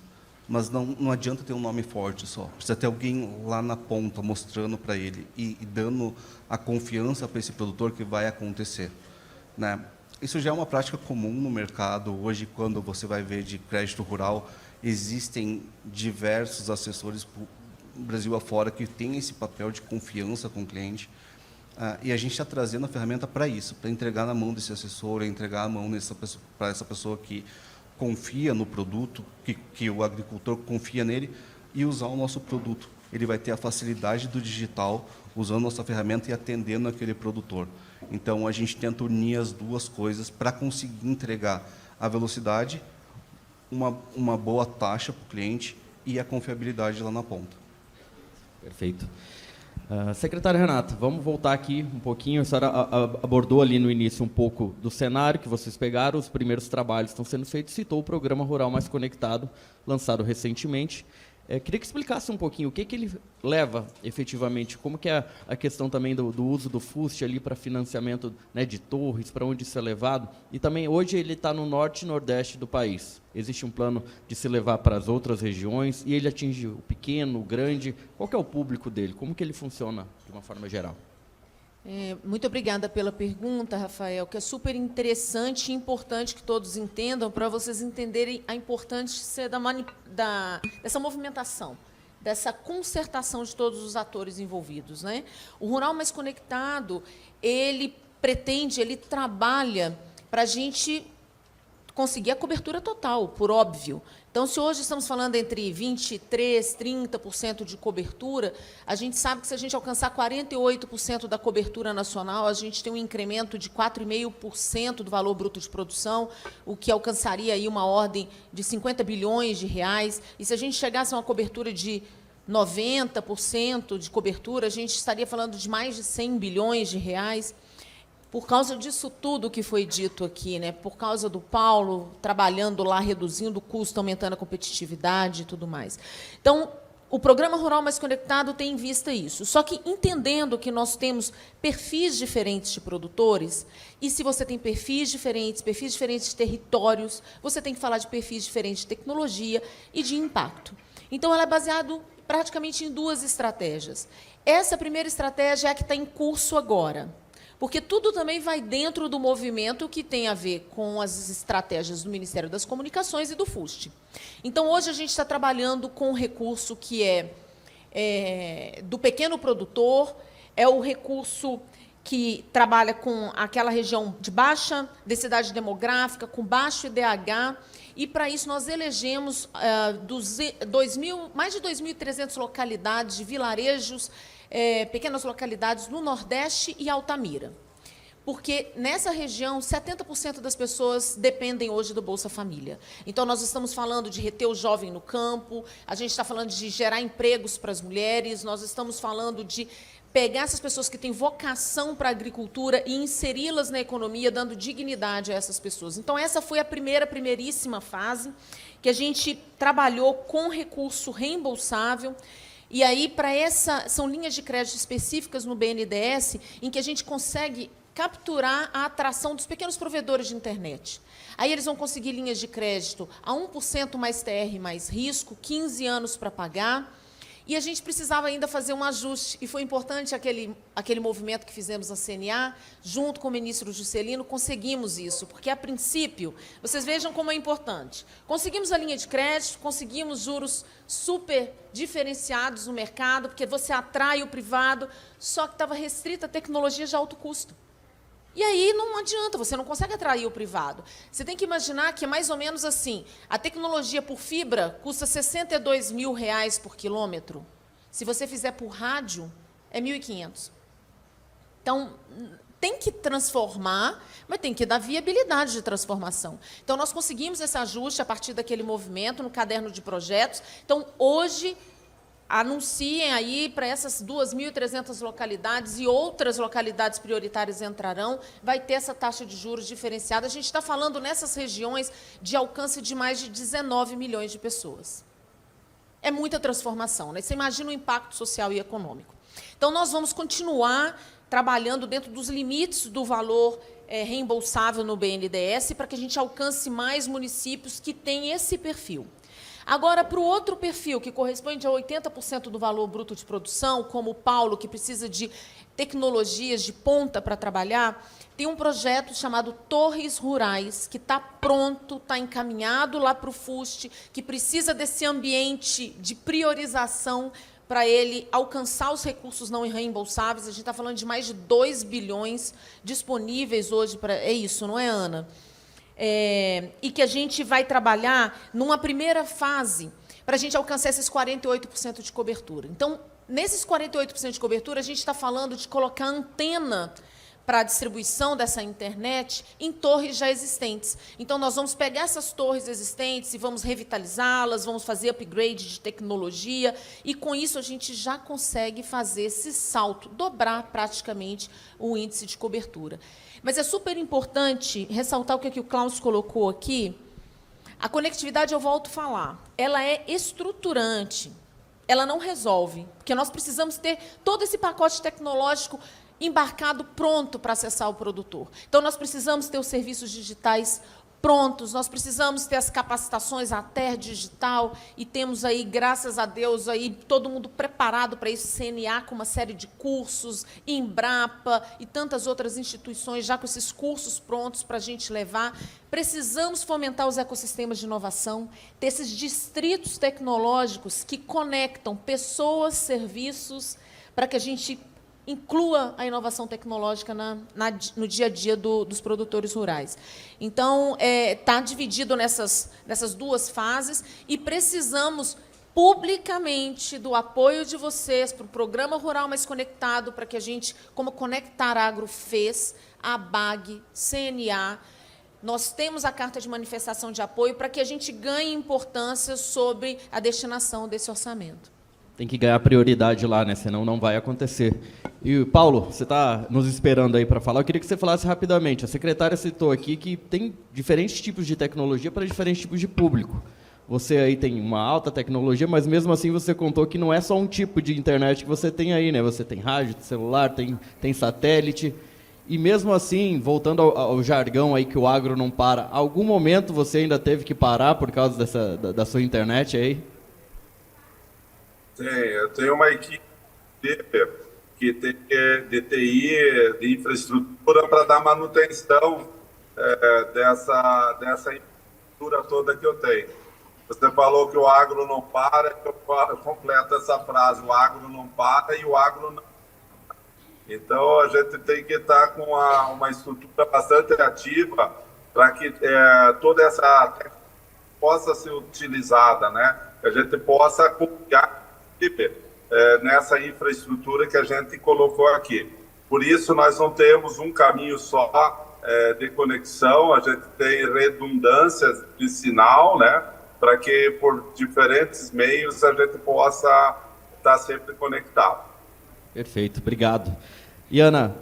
Mas não adianta ter um nome forte só. Precisa ter alguém lá na ponta, mostrando para ele e dando a confiança para esse produtor que vai acontecer. Né? Isso já é uma prática comum no mercado. Hoje, quando você vai ver de crédito rural, existem diversos assessores Brasil afora que têm esse papel de confiança com o cliente. E a gente está trazendo a ferramenta para isso, para entregar na mão desse assessor, entregar na mão para essa pessoa que confia no produto, que o agricultor confia nele, e usar o nosso produto. Ele vai ter a facilidade do digital, usando nossa ferramenta e atendendo aquele produtor. Então, a gente tenta unir as duas coisas para conseguir entregar a velocidade, uma boa taxa para o cliente e a confiabilidade lá na ponta. Perfeito. Secretário Renato, vamos voltar aqui um pouquinho. A senhora abordou ali no início um pouco do cenário que vocês pegaram, os primeiros trabalhos estão sendo feitos, citou o Programa Rural Mais Conectado, lançado recentemente. Queria que explicasse um pouquinho o que ele leva efetivamente, como que é a questão também do uso do FUST ali para financiamento, né, de torres, para onde isso é levado, e também hoje ele está no norte e nordeste do país. Existe um plano de se levar para as outras regiões, e ele atinge o pequeno, o grande, qual que é o público dele, como que ele funciona de uma forma geral? Muito obrigada pela pergunta, Rafael, que é super interessante e importante que todos entendam, para vocês entenderem a importância dessa movimentação, dessa concertação de todos os atores envolvidos, né? O Rural Mais Conectado, ele trabalha para a gente conseguir a cobertura total, por óbvio. Então, se hoje estamos falando entre 23%, 30% de cobertura, a gente sabe que se a gente alcançar 48% da cobertura nacional, a gente tem um incremento de 4,5% do valor bruto de produção, o que alcançaria aí uma ordem de 50 bilhões de reais. E se a gente chegasse a uma cobertura de 90% de cobertura, a gente estaria falando de mais de 100 bilhões de reais. Por causa disso tudo que foi dito aqui, né? Por causa do Paulo trabalhando lá, reduzindo o custo, aumentando a competitividade e tudo mais. Então, o Programa Rural Mais Conectado tem em vista isso. Só que entendendo que nós temos perfis diferentes de produtores, e se você tem perfis diferentes de territórios, você tem que falar de perfis diferentes de tecnologia e de impacto. Então, ela é baseado praticamente em duas estratégias. Essa primeira estratégia é a que está em curso agora, porque tudo também vai dentro do movimento que tem a ver com as estratégias do Ministério das Comunicações e do FUST. Então, hoje a gente está trabalhando com um recurso que é do pequeno produtor, é o recurso que trabalha com aquela região de baixa densidade demográfica, com baixo IDH, e, para isso, nós elegemos mais de 2.300 localidades de vilarejos, pequenas localidades no Nordeste e Altamira. Porque, nessa região, 70% das pessoas dependem hoje do Bolsa Família. Então, nós estamos falando de reter o jovem no campo, a gente está falando de gerar empregos para as mulheres, nós estamos falando de pegar essas pessoas que têm vocação para a agricultura e inseri-las na economia, dando dignidade a essas pessoas. Então, essa foi a primeiríssima fase, que a gente trabalhou com recurso reembolsável. E aí, para são linhas de crédito específicas no BNDES, em que a gente consegue capturar a atração dos pequenos provedores de internet. Aí eles vão conseguir linhas de crédito a 1% mais TR mais risco, 15 anos para pagar. E a gente precisava ainda fazer um ajuste, e foi importante aquele movimento que fizemos na CNA, junto com o ministro Juscelino, conseguimos isso, porque, a princípio, vocês vejam como é importante. Conseguimos a linha de crédito, conseguimos juros super diferenciados no mercado, porque você atrai o privado, só que estava restrita a tecnologia de alto custo. E aí não adianta, você não consegue atrair o privado. Você tem que imaginar que é mais ou menos assim, a tecnologia por fibra custa R$ 62.000 por quilômetro. Se você fizer por rádio, é 1.500. Então, tem que transformar, mas tem que dar viabilidade de transformação. Então, nós conseguimos esse ajuste a partir daquele movimento no caderno de projetos. Então, hoje, anunciem aí para essas 2.300 localidades, e outras localidades prioritárias entrarão, vai ter essa taxa de juros diferenciada. A gente está falando nessas regiões de alcance de mais de 19 milhões de pessoas. É muita transformação, né? Você imagina o impacto social e econômico. Então, nós vamos continuar trabalhando dentro dos limites do valor reembolsável no BNDES, para que a gente alcance mais municípios que têm esse perfil. Agora, para o outro perfil, que corresponde a 80% do valor bruto de produção, como o Paulo, que precisa de tecnologias de ponta para trabalhar, tem um projeto chamado Torres Rurais, que está pronto, está encaminhado lá para o FUST, que precisa desse ambiente de priorização para ele alcançar os recursos não reembolsáveis. A gente está falando de mais de 2 bilhões disponíveis hoje para... É isso, não é, Ana? E que a gente vai trabalhar numa primeira fase para a gente alcançar esses 48% de cobertura. Então, nesses 48% de cobertura, a gente está falando de colocar antena para a distribuição dessa internet em torres já existentes. Então, nós vamos pegar essas torres existentes e vamos revitalizá-las, vamos fazer upgrade de tecnologia, e, com isso, a gente já consegue fazer esse salto, dobrar praticamente o índice de cobertura. Mas é super importante ressaltar o que o Klaus colocou aqui, A conectividade, eu volto a falar, ela é estruturante, ela não resolve, porque nós precisamos ter todo esse pacote tecnológico embarcado, pronto para acessar o produtor. Então, nós precisamos ter os serviços digitais prontos, nós precisamos ter as capacitações até digital, e temos aí, graças a Deus, aí, todo mundo preparado para isso, CNA com uma série de cursos, Embrapa e tantas outras instituições já com esses cursos prontos para a gente levar. Precisamos fomentar os ecossistemas de inovação, ter esses distritos tecnológicos que conectam pessoas, serviços, para que a gente inclua a inovação tecnológica no dia a dia dos produtores rurais. Então, está dividido nessas duas fases, e precisamos publicamente do apoio de vocês para o Programa Rural Mais Conectado, para que a gente, como Conectar Agro fez, a ABAG, CNA, nós temos a carta de manifestação de apoio para que a gente ganhe importância sobre a destinação desse orçamento. Tem que ganhar prioridade lá, né? Senão não vai acontecer. E, Paulo, você está nos esperando aí para falar. Eu queria que você falasse rapidamente. A secretária citou aqui que tem diferentes tipos de tecnologia para diferentes tipos de público. Você aí tem uma alta tecnologia, mas mesmo assim você contou que não é só um tipo de internet que você tem aí, né? Você tem rádio, celular, tem satélite. E mesmo assim, voltando ao jargão aí que o agro não para, algum momento você ainda teve que parar por causa da sua internet aí? Eu tenho uma equipe que tem de TI, de infraestrutura, para dar manutenção dessa infraestrutura toda que eu tenho. Você falou que o agro não para, eu completo essa frase: o agro não para e o agro não. Então, a gente tem que estar com uma estrutura bastante ativa para que toda essa tecnologia possa ser utilizada, né? Que a gente possa confiar nessa infraestrutura que a gente colocou aqui. Por isso, nós não temos um caminho só de conexão, a gente tem redundâncias de sinal, né, para que por diferentes meios a gente possa estar sempre conectado. Perfeito, obrigado. E, Ana,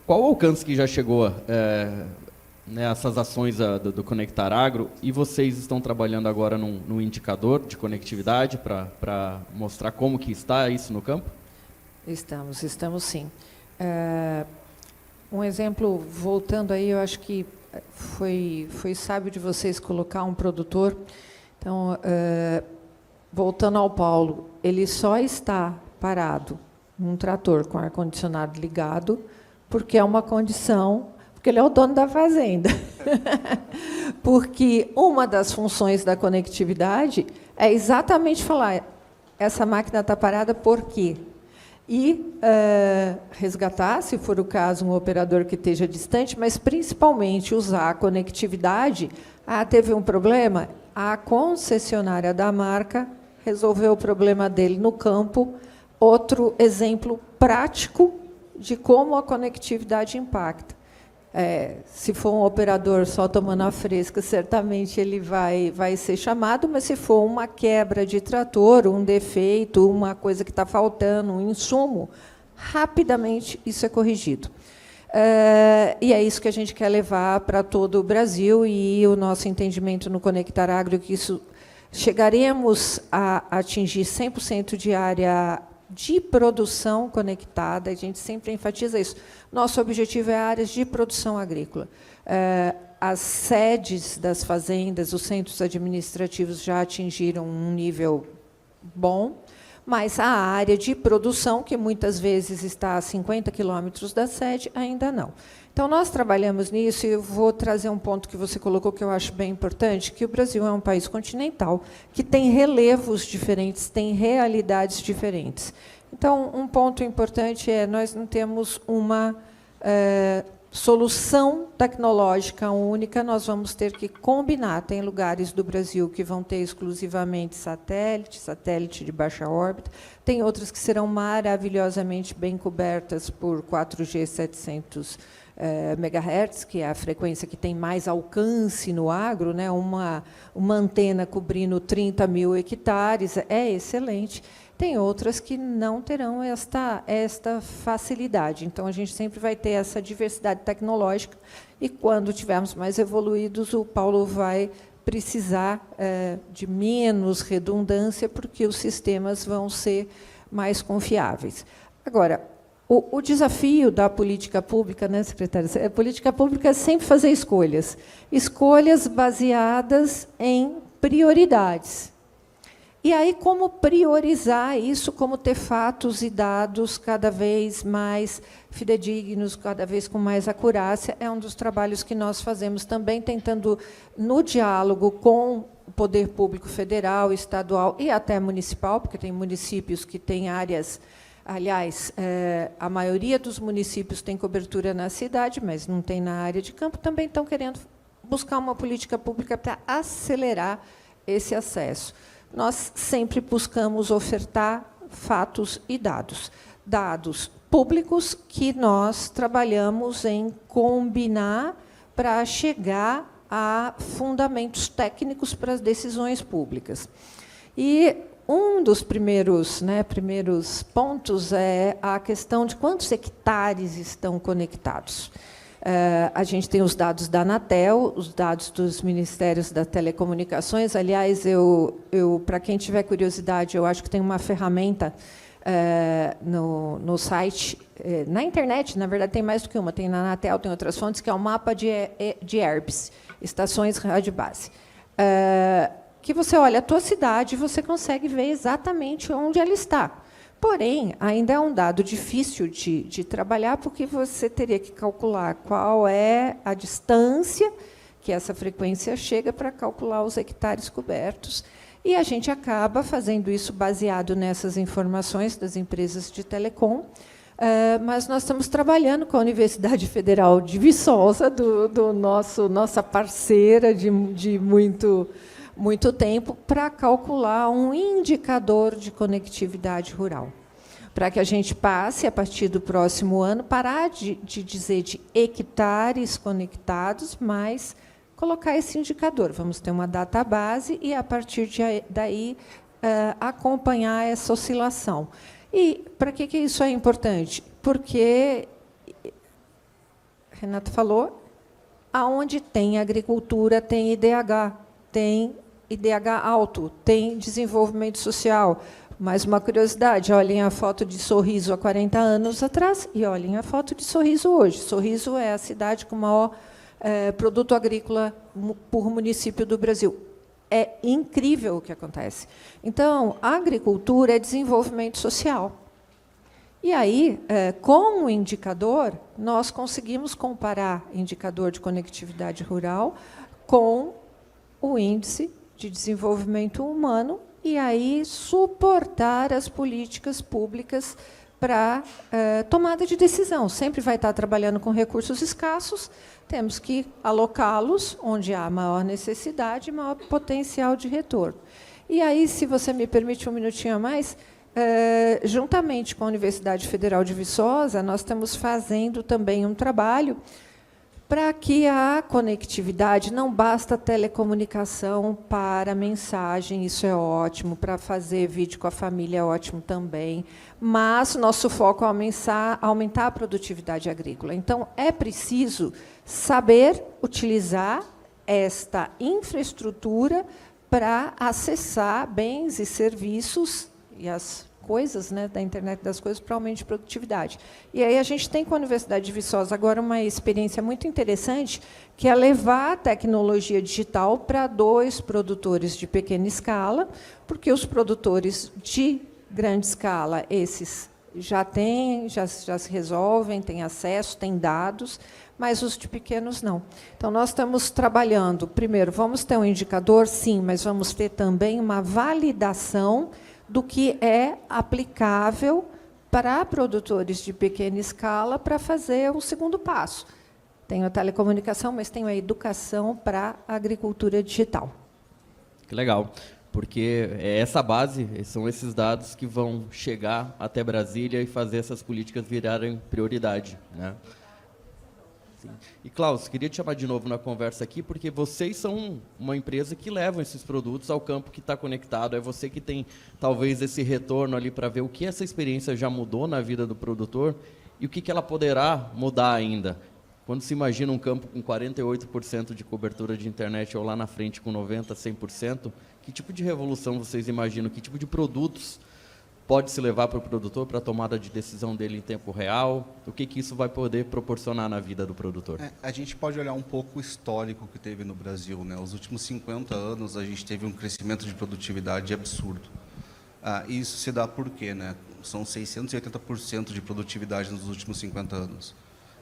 qual o alcance que já chegou nessas ações do Conectar Agro, e vocês estão trabalhando agora num indicador de conectividade para mostrar como que está isso no campo? Estamos sim. Um exemplo, voltando aí, eu acho que foi sábio de vocês colocar um produtor. Então, voltando ao Paulo, ele só está parado num trator com ar-condicionado ligado porque é uma condição, porque ele é o dono da fazenda. Porque uma das funções da conectividade é exatamente falar: essa máquina está parada por quê? E resgatar, se for o caso, um operador que esteja distante, mas principalmente usar a conectividade. Teve um problema? A concessionária da marca resolveu o problema dele no campo. Outro exemplo prático de como a conectividade impacta. Se for um operador só tomando a fresca, certamente ele vai ser chamado, mas se for uma quebra de trator, um defeito, uma coisa que está faltando, um insumo, rapidamente isso é corrigido. E é isso que a gente quer levar para todo o Brasil, e o nosso entendimento no Conectar Agro é que isso chegaremos a atingir 100% de área de produção conectada. A gente sempre enfatiza isso. Nosso objetivo é áreas de produção agrícola. As sedes das fazendas, os centros administrativos já atingiram um nível bom, mas a área de produção, que muitas vezes está a 50 quilômetros da sede, ainda não. Então, nós trabalhamos nisso, e eu vou trazer um ponto que você colocou, que eu acho bem importante, que o Brasil é um país continental, que tem relevos diferentes, tem realidades diferentes. Então, um ponto importante é: nós não temos uma solução tecnológica única, nós vamos ter que combinar. Tem lugares do Brasil que vão ter exclusivamente satélite de baixa órbita, tem outras que serão maravilhosamente bem cobertas por 4G 700 MHz, que é a frequência que tem mais alcance no agro, né? Uma antena cobrindo 30 mil hectares é excelente. Tem outras que não terão esta facilidade. Então, a gente sempre vai ter essa diversidade tecnológica, e, quando tivermos mais evoluídos, o Paulo vai precisar de menos redundância, porque os sistemas vão ser mais confiáveis. Agora, o desafio da política pública, né, secretária? A política pública é sempre fazer escolhas. Escolhas baseadas em prioridades. E aí, como priorizar isso, como ter fatos e dados cada vez mais fidedignos, cada vez com mais acurácia, é um dos trabalhos que nós fazemos também, tentando, no diálogo com o poder público federal, estadual e até municipal, porque tem municípios que têm áreas. Aliás, a maioria dos municípios tem cobertura na cidade, mas não tem na área de campo, também estão querendo buscar uma política pública para acelerar esse acesso. Nós sempre buscamos ofertar fatos e dados. Dados públicos que nós trabalhamos em combinar para chegar a fundamentos técnicos para as decisões públicas. E um dos primeiros pontos é a questão de quantos hectares estão conectados. A gente tem os dados da Anatel, os dados dos Ministérios das Telecomunicações. Aliás, para quem tiver curiosidade, eu acho que tem uma ferramenta no site, na internet, na verdade, tem mais do que uma. Tem na Anatel, tem outras fontes, que é o mapa de ERBs, Estações Rádio Base. Que você olha a tua cidade e você consegue ver exatamente onde ela está. Porém, ainda é um dado difícil de trabalhar, porque você teria que calcular qual é a distância que essa frequência chega para calcular os hectares cobertos. E a gente acaba fazendo isso baseado nessas informações das empresas de telecom. Mas nós estamos trabalhando com a Universidade Federal de Viçosa, nossa parceira de muito tempo, para calcular um indicador de conectividade rural, para que a gente passe, a partir do próximo ano, parar de dizer de hectares conectados, mas colocar esse indicador. Vamos ter uma database e, a partir daí, acompanhar essa oscilação. E para que isso é importante? Porque, Renato falou, aonde tem agricultura, tem IDH, tem IDH alto, tem desenvolvimento social. Mais uma curiosidade, olhem a foto de Sorriso há 40 anos atrás e olhem a foto de Sorriso hoje. Sorriso é a cidade com o maior produto agrícola por município do Brasil. É incrível o que acontece. Então, a agricultura é desenvolvimento social. E aí, com o indicador, nós conseguimos comparar indicador de conectividade rural com o índice de desenvolvimento humano e aí suportar as políticas públicas para tomada de decisão. Sempre vai estar trabalhando com recursos escassos, temos que alocá-los onde há maior necessidade e maior potencial de retorno. E aí, se você me permite um minutinho a mais, juntamente com a Universidade Federal de Viçosa, nós estamos fazendo também um trabalho para que a conectividade, não basta telecomunicação para mensagem, isso é ótimo, para fazer vídeo com a família é ótimo também, mas nosso foco é aumentar a produtividade agrícola. Então, é preciso saber utilizar esta infraestrutura para acessar bens e serviços e as coisas, né, da internet das coisas, para aumento de produtividade. E aí a gente tem com a Universidade de Viçosa agora uma experiência muito interessante, que é levar a tecnologia digital para 2 produtores de pequena escala, porque os produtores de grande escala, esses já se resolvem, têm acesso, têm dados, mas os de pequenos não. Então, nós estamos trabalhando, primeiro, vamos ter um indicador, sim, mas vamos ter também uma validação do que é aplicável para produtores de pequena escala para fazer o segundo passo. Tem a telecomunicação, mas tem a educação para a agricultura digital. Que legal, porque é essa base, são esses dados que vão chegar até Brasília e fazer essas políticas virarem prioridade, né? E, Klaus, queria te chamar de novo na conversa aqui, porque vocês são uma empresa que levam esses produtos ao campo que está conectado. É você que tem, talvez, esse retorno ali para ver o que essa experiência já mudou na vida do produtor e o que ela poderá mudar ainda. Quando se imagina um campo com 48% de cobertura de internet ou lá na frente com 90%, 100%, que tipo de revolução vocês imaginam? Que tipo de produtos pode se levar para o produtor para a tomada de decisão dele em tempo real? O que isso vai poder proporcionar na vida do produtor? A gente pode olhar um pouco o histórico que teve no Brasil, né? Os últimos 50 anos a gente teve um crescimento de produtividade absurdo. E isso se dá por quê, né? São 680% de produtividade nos últimos 50 anos.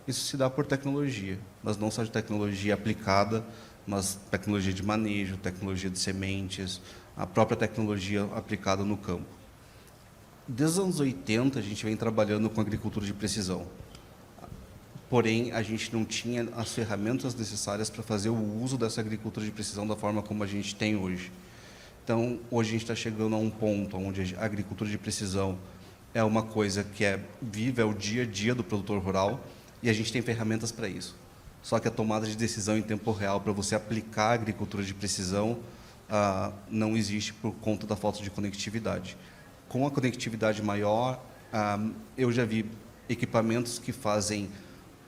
Isso se dá por tecnologia, mas não só de tecnologia aplicada, mas tecnologia de manejo, tecnologia de sementes, a própria tecnologia aplicada no campo. Desde os anos 80, a gente vem trabalhando com agricultura de precisão. Porém, a gente não tinha as ferramentas necessárias para fazer o uso dessa agricultura de precisão da forma como a gente tem hoje. Então, hoje a gente está chegando a um ponto onde a agricultura de precisão é uma coisa que é viva, é o dia a dia do produtor rural, e a gente tem ferramentas para isso. Só que a tomada de decisão em tempo real para você aplicar a agricultura de precisão não existe por conta da falta de conectividade. Com a conectividade maior, eu já vi equipamentos que fazem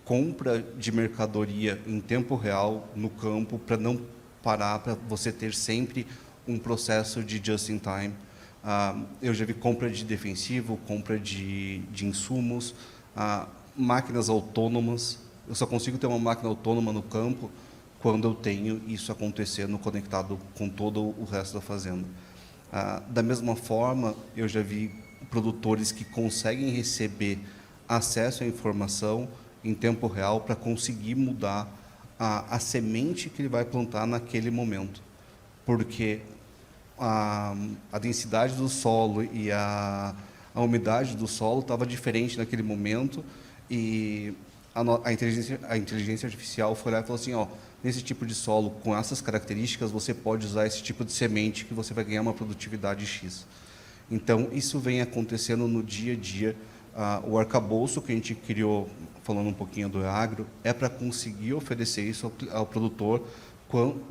compra de mercadoria em tempo real no campo para não parar, para você ter sempre um processo de just-in-time. Eu já vi compra de defensivo, compra de insumos, máquinas autônomas. Eu só consigo ter uma máquina autônoma no campo quando eu tenho isso acontecendo conectado com todo o resto da fazenda. Da mesma forma, eu já vi produtores que conseguem receber acesso à informação em tempo real para conseguir mudar a semente que ele vai plantar naquele momento. Porque a densidade do solo e a umidade do solo estava diferente naquele momento, e a inteligência artificial foi lá e falou assim, nesse tipo de solo, com essas características, você pode usar esse tipo de semente que você vai ganhar uma produtividade X. Então, isso vem acontecendo no dia a dia. O arcabouço que a gente criou, falando um pouquinho do agro, é para conseguir oferecer isso ao produtor.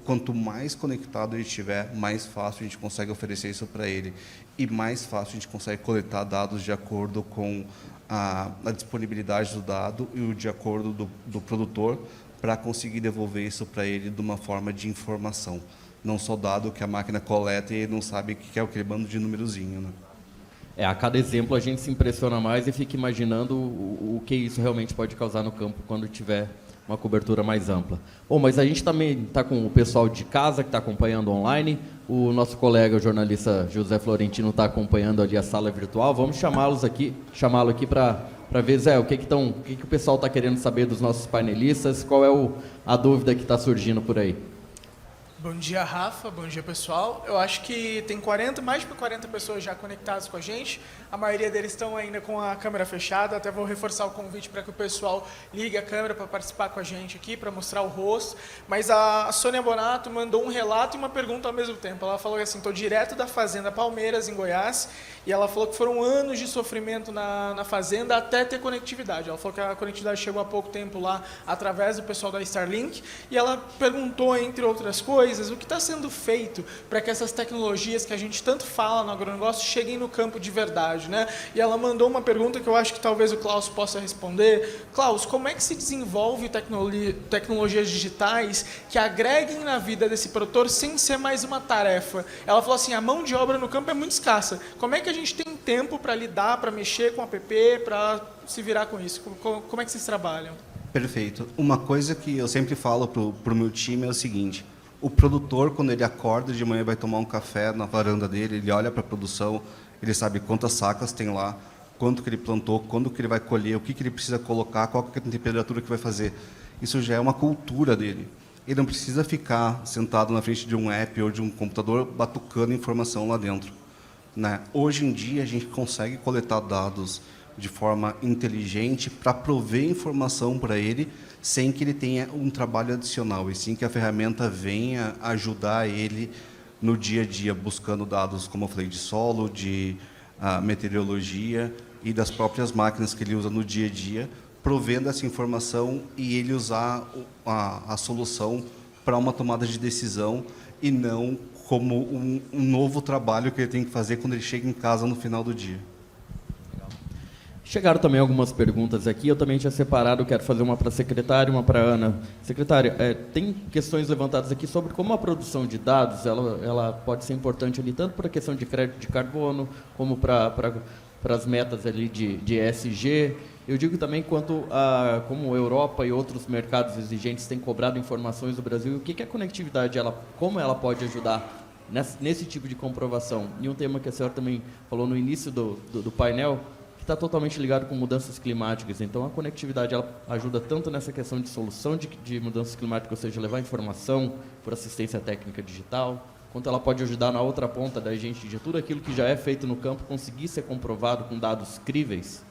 Quanto mais conectado ele estiver, mais fácil a gente consegue oferecer isso para ele. E mais fácil a gente consegue coletar dados de acordo com a disponibilidade do dado e o de acordo do produtor, para conseguir devolver isso para ele de uma forma de informação. Não só dado que a máquina coleta e ele não sabe o que é aquele bando de numerozinho, né? A cada exemplo a gente se impressiona mais e fica imaginando o que isso realmente pode causar no campo quando tiver uma cobertura mais ampla. Bom, mas a gente também está com o pessoal de casa que está acompanhando online. O nosso colega, o jornalista José Florentino, está acompanhando ali a sala virtual. Vamos chamá-lo aqui para ver, Zé, o que o pessoal está querendo saber dos nossos painelistas, qual é a dúvida que está surgindo por aí. Bom dia, Rafa. Bom dia, pessoal. Eu acho que tem mais de 40 pessoas já conectadas com a gente. A maioria deles estão ainda com a câmera fechada. Até vou reforçar o convite para que o pessoal ligue a câmera para participar com a gente aqui, para mostrar o rosto. Mas a Sônia Bonato mandou um relato e uma pergunta ao mesmo tempo. Ela falou assim, estou direto da Fazenda Palmeiras, em Goiás, e ela falou que foram anos de sofrimento na fazenda até ter conectividade. Ela falou que a conectividade chegou há pouco tempo lá através do pessoal da Starlink, e ela perguntou, entre outras coisas, o que está sendo feito para que essas tecnologias que a gente tanto fala no agronegócio cheguem no campo de verdade, né? E ela mandou uma pergunta que eu acho que talvez o Klaus possa responder. Klaus, como é que se desenvolve tecnologias digitais que agreguem na vida desse produtor sem ser mais uma tarefa? Ela falou assim, a mão de obra no campo é muito escassa. Como é que a gente tem tempo para lidar, para mexer com o app, para se virar com isso? Como é que vocês trabalham? Perfeito. Uma coisa que eu sempre falo para o meu time é o seguinte: o produtor, quando ele acorda de manhã, vai tomar um café na varanda dele, ele olha para a produção, ele sabe quantas sacas tem lá, quanto que ele plantou, quando que ele vai colher, o que ele precisa colocar, qual que é a temperatura que vai fazer. Isso já é uma cultura dele. Ele não precisa ficar sentado na frente de um app ou de um computador batucando informação lá dentro, né? Hoje em dia, a gente consegue coletar dados de forma inteligente para prover informação para ele, sem que ele tenha um trabalho adicional, e sim que a ferramenta venha ajudar ele no dia a dia, buscando dados, como eu falei, de solo, de meteorologia e das próprias máquinas que ele usa no dia a dia, provendo essa informação e ele usar a solução para uma tomada de decisão, e não como um novo trabalho que ele tem que fazer quando ele chega em casa no final do dia. Chegaram também algumas perguntas aqui, eu também tinha separado, quero fazer uma para a secretária e uma para a Ana. Secretária, tem questões levantadas aqui sobre como a produção de dados ela pode ser importante ali, tanto para a questão de crédito de carbono, como para as metas ali de ESG. Eu digo também quanto a como a Europa e outros mercados exigentes têm cobrado informações do Brasil, o que a conectividade, como ela pode ajudar nesse tipo de comprovação. E um tema que a senhora também falou no início do painel, que está totalmente ligado com mudanças climáticas. Então, a conectividade ela ajuda tanto nessa questão de solução de mudanças climáticas, ou seja, levar informação por assistência técnica digital, quanto ela pode ajudar na outra ponta da gente, de tudo aquilo que já é feito no campo, conseguir ser comprovado com dados críveis.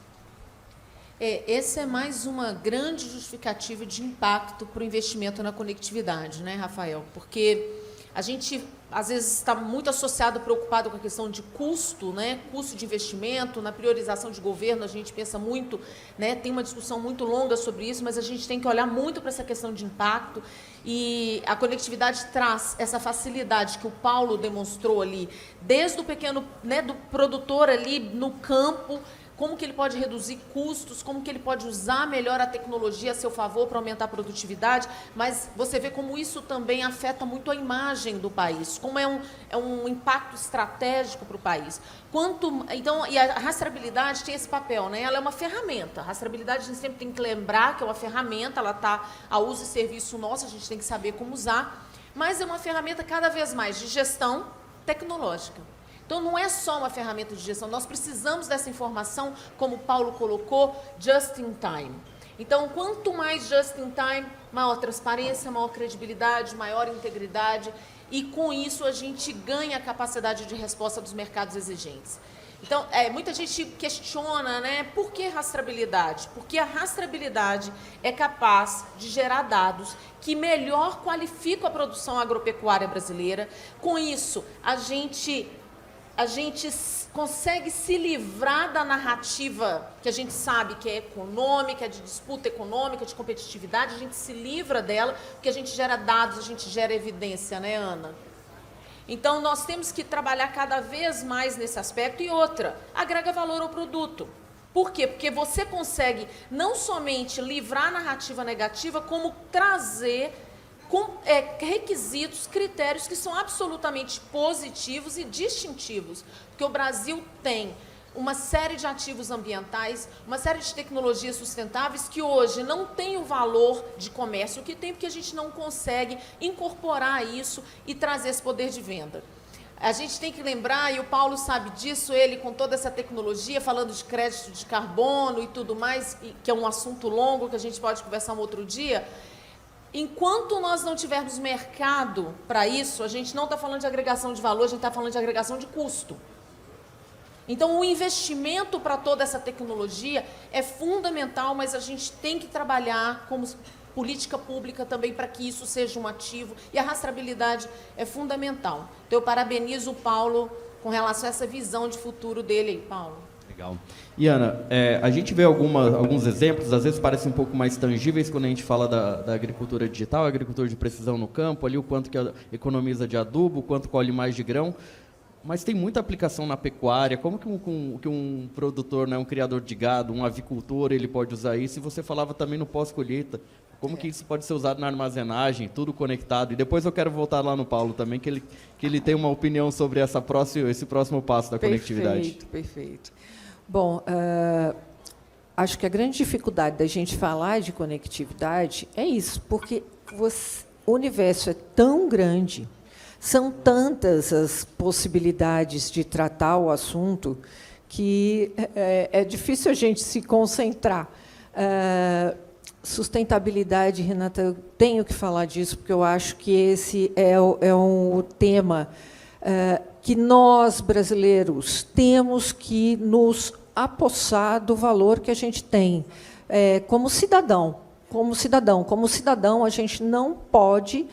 Essa é mais uma grande justificativa de impacto para o investimento na conectividade, né, Rafael? Porque a gente, às vezes, está muito associado, preocupado com a questão de custo, né? Custo de investimento, na priorização de governo, a gente pensa muito, né? Tem uma discussão muito longa sobre isso, mas a gente tem que olhar muito para essa questão de impacto, e a conectividade traz essa facilidade que o Paulo demonstrou ali, desde o pequeno, né, do produtor ali no campo, como que ele pode reduzir custos, como que ele pode usar melhor a tecnologia a seu favor para aumentar a produtividade, mas você vê como isso também afeta muito a imagem do país, como é um impacto estratégico para o país. Então, e a rastreabilidade tem esse papel, né? Ela é uma ferramenta. A rastreabilidade a gente sempre tem que lembrar que é uma ferramenta, ela está a uso e serviço nosso, a gente tem que saber como usar, mas é uma ferramenta cada vez mais de gestão tecnológica. Então, não é só uma ferramenta de gestão, nós precisamos dessa informação, como o Paulo colocou, just in time. Então, quanto mais just in time, maior transparência, maior credibilidade, maior integridade, e com isso a gente ganha a capacidade de resposta dos mercados exigentes. Então, muita gente questiona, né, por que rastreabilidade? Porque a rastreabilidade é capaz de gerar dados que melhor qualificam a produção agropecuária brasileira. Com isso, a gente consegue se livrar da narrativa que a gente sabe que é econômica, de disputa econômica, de competitividade, a gente se livra dela, porque a gente gera dados, a gente gera evidência, né, Ana? Então, nós temos que trabalhar cada vez mais nesse aspecto. E outra, agrega valor ao produto. Por quê? Porque você consegue não somente livrar a narrativa negativa, como trazer requisitos, critérios que são absolutamente positivos e distintivos, porque o Brasil tem uma série de ativos ambientais, uma série de tecnologias sustentáveis que hoje não tem o valor de comércio que tem, porque a gente não consegue incorporar isso e trazer esse poder de venda. A gente tem que lembrar, e o Paulo sabe disso, ele com toda essa tecnologia, falando de crédito de carbono e tudo mais, que é um assunto longo que a gente pode conversar um outro dia. Enquanto nós não tivermos mercado para isso, a gente não está falando de agregação de valor, a gente está falando de agregação de custo. Então, o investimento para toda essa tecnologia é fundamental, mas a gente tem que trabalhar como política pública também para que isso seja um ativo, e a rastreabilidade é fundamental. Então, eu parabenizo o Paulo com relação a essa visão de futuro dele aí, Paulo. Legal. E, Ana, a gente vê alguns exemplos, às vezes parecem um pouco mais tangíveis quando a gente fala da agricultura digital, agricultura de precisão no campo, ali o quanto que economiza de adubo, o quanto colhe mais de grão, mas tem muita aplicação na pecuária. Como que um produtor, né, um criador de gado, um avicultor, ele pode usar isso? E você falava também no pós-colheita, como que isso pode ser usado na armazenagem, tudo conectado. E depois eu quero voltar lá no Paulo também, que ele tem uma opinião sobre esse próximo passo da conectividade. Perfeito. Bom, acho que a grande dificuldade da gente falar de conectividade é isso, porque o universo é tão grande, são tantas as possibilidades de tratar o assunto, que é difícil a gente se concentrar. Sustentabilidade, Renata, eu tenho que falar disso, porque eu acho que esse é um tema que nós, brasileiros, temos que nos apossar do valor que a gente tem como cidadão. Como cidadão, a gente não pode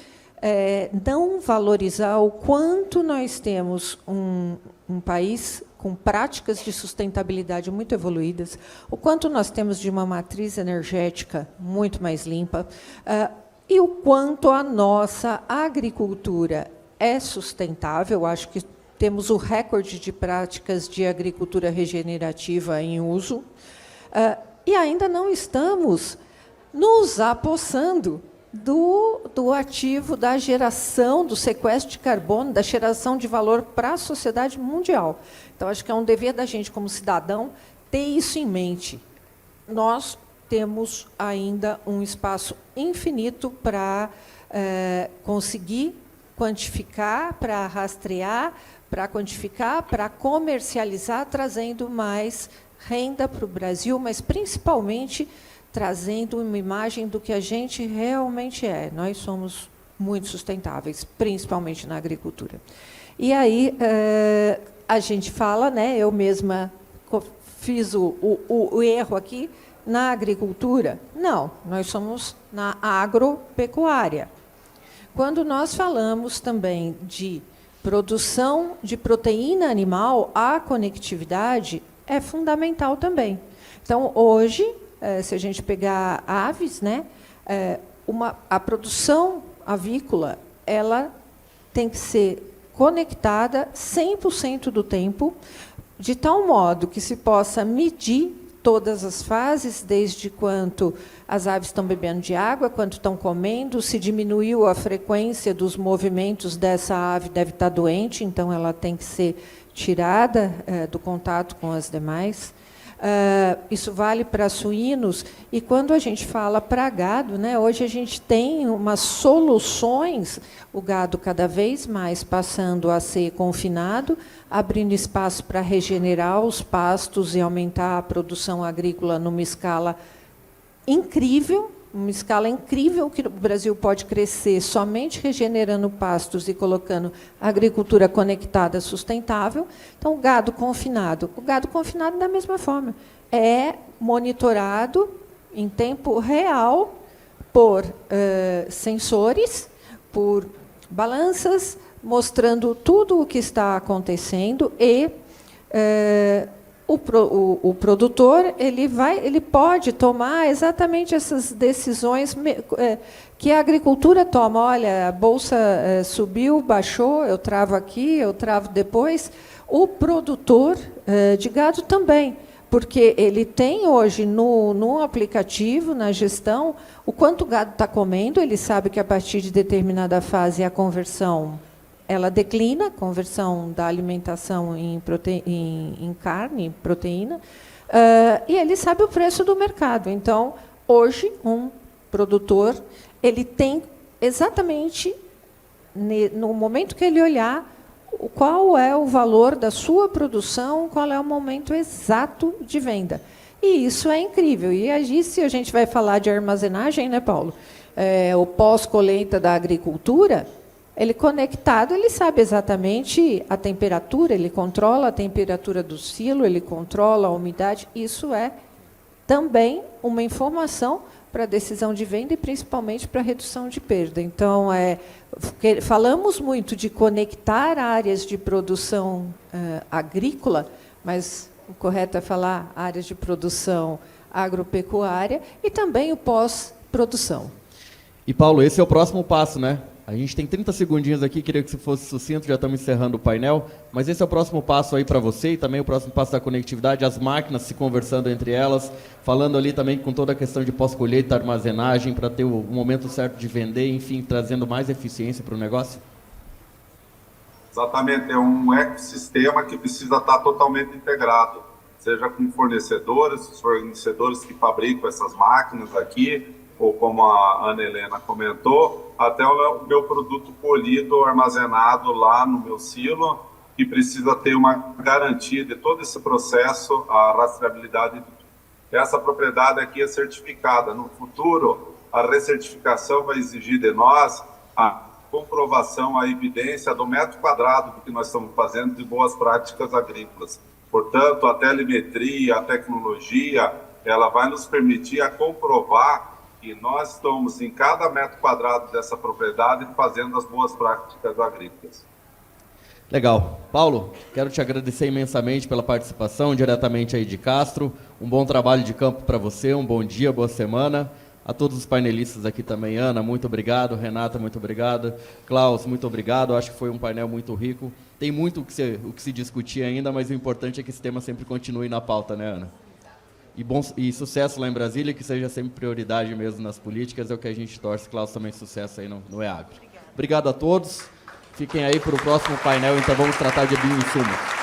não valorizar o quanto nós temos um país com práticas de sustentabilidade muito evoluídas, o quanto nós temos de uma matriz energética muito mais limpa, e o quanto a nossa agricultura é sustentável. Acho que temos o recorde de práticas de agricultura regenerativa em uso. E ainda não estamos nos apossando do ativo da geração, do sequestro de carbono, da geração de valor para a sociedade mundial. Então, acho que é um dever da gente, como cidadão, ter isso em mente. Nós temos ainda um espaço infinito para conseguir quantificar, para rastrear, para quantificar, para comercializar, trazendo mais renda para o Brasil, mas, principalmente, trazendo uma imagem do que a gente realmente é. Nós somos muito sustentáveis, principalmente na agricultura. E aí, a gente fala, né, eu mesma fiz o erro aqui, na agricultura. Não, nós somos na agropecuária. Quando nós falamos também de produção de proteína animal, a conectividade é fundamental também. Então, hoje, se a gente pegar aves, né, a produção avícola, ela tem que ser conectada 100% do tempo, de tal modo que se possa medir todas as fases, desde quanto as aves estão bebendo de água, quanto estão comendo, se diminuiu a frequência dos movimentos dessa ave, deve estar doente, então ela tem que ser tirada do contato com as demais. Isso vale para suínos, e quando a gente fala para gado, né, hoje a gente tem umas soluções, o gado cada vez mais passando a ser confinado, abrindo espaço para regenerar os pastos e aumentar a produção agrícola numa escala incrível, que o Brasil pode crescer somente regenerando pastos e colocando a agricultura conectada sustentável. Então, o gado confinado, da mesma forma, é monitorado em tempo real por sensores, por balanças, mostrando tudo o que está acontecendo, e o produtor ele pode tomar exatamente essas decisões que a agricultura toma. Olha, a bolsa subiu, baixou, eu travo aqui, eu travo depois. O produtor de gado também, porque ele tem hoje no aplicativo, na gestão, o quanto o gado está comendo, ele sabe que a partir de determinada fase a conversão ela declina, a conversão da alimentação em carne, em proteína, e ele sabe o preço do mercado. Então, hoje, um produtor ele tem exatamente, no momento que ele olhar, qual é o valor da sua produção, qual é o momento exato de venda. E isso é incrível. E aí, se a gente vai falar de armazenagem, né, Paulo? O pós-colheita da agricultura, ele conectado, ele sabe exatamente a temperatura, ele controla a temperatura do silo, ele controla a umidade. Isso é também uma informação para a decisão de venda e, principalmente, para a redução de perda. Então, falamos muito de conectar áreas de produção agrícola, mas o correto é falar áreas de produção agropecuária e também o pós-produção. E, Paulo, esse é o próximo passo, né? A gente tem 30 segundinhos aqui, queria que você fosse sucinto, já estamos encerrando o painel, mas esse é o próximo passo aí para você e também o próximo passo da conectividade, as máquinas se conversando entre elas, falando ali também com toda a questão de pós-colheita, armazenagem, para ter o momento certo de vender, enfim, trazendo mais eficiência para o negócio? Exatamente, é um ecossistema que precisa estar totalmente integrado, seja com fornecedores, os fornecedores que fabricam essas máquinas aqui, ou como a Ana Helena comentou, até o meu produto colhido, armazenado lá no meu silo, que precisa ter uma garantia de todo esse processo, a rastreabilidade. Essa propriedade aqui é certificada. No futuro, a recertificação vai exigir de nós a comprovação, a evidência do metro quadrado do que nós estamos fazendo de boas práticas agrícolas. Portanto, a telemetria, a tecnologia, ela vai nos permitir a comprovar que nós estamos em cada metro quadrado dessa propriedade fazendo as boas práticas agrícolas. Legal. Paulo, quero te agradecer imensamente pela participação, diretamente aí de Castro. Um bom trabalho de campo para você, um bom dia, boa semana. A todos os painelistas aqui também, Ana, muito obrigado. Renata, muito obrigado. Klaus, muito obrigado. Acho que foi um painel muito rico. Tem muito o que se discutir ainda, mas o importante é que esse tema sempre continue na pauta, né, Ana? e sucesso lá em Brasília, que seja sempre prioridade mesmo nas políticas, é o que a gente torce. Klaus, também sucesso aí no EAGRO. Obrigado a todos. Fiquem aí para o próximo painel, então vamos tratar de bioinsumos.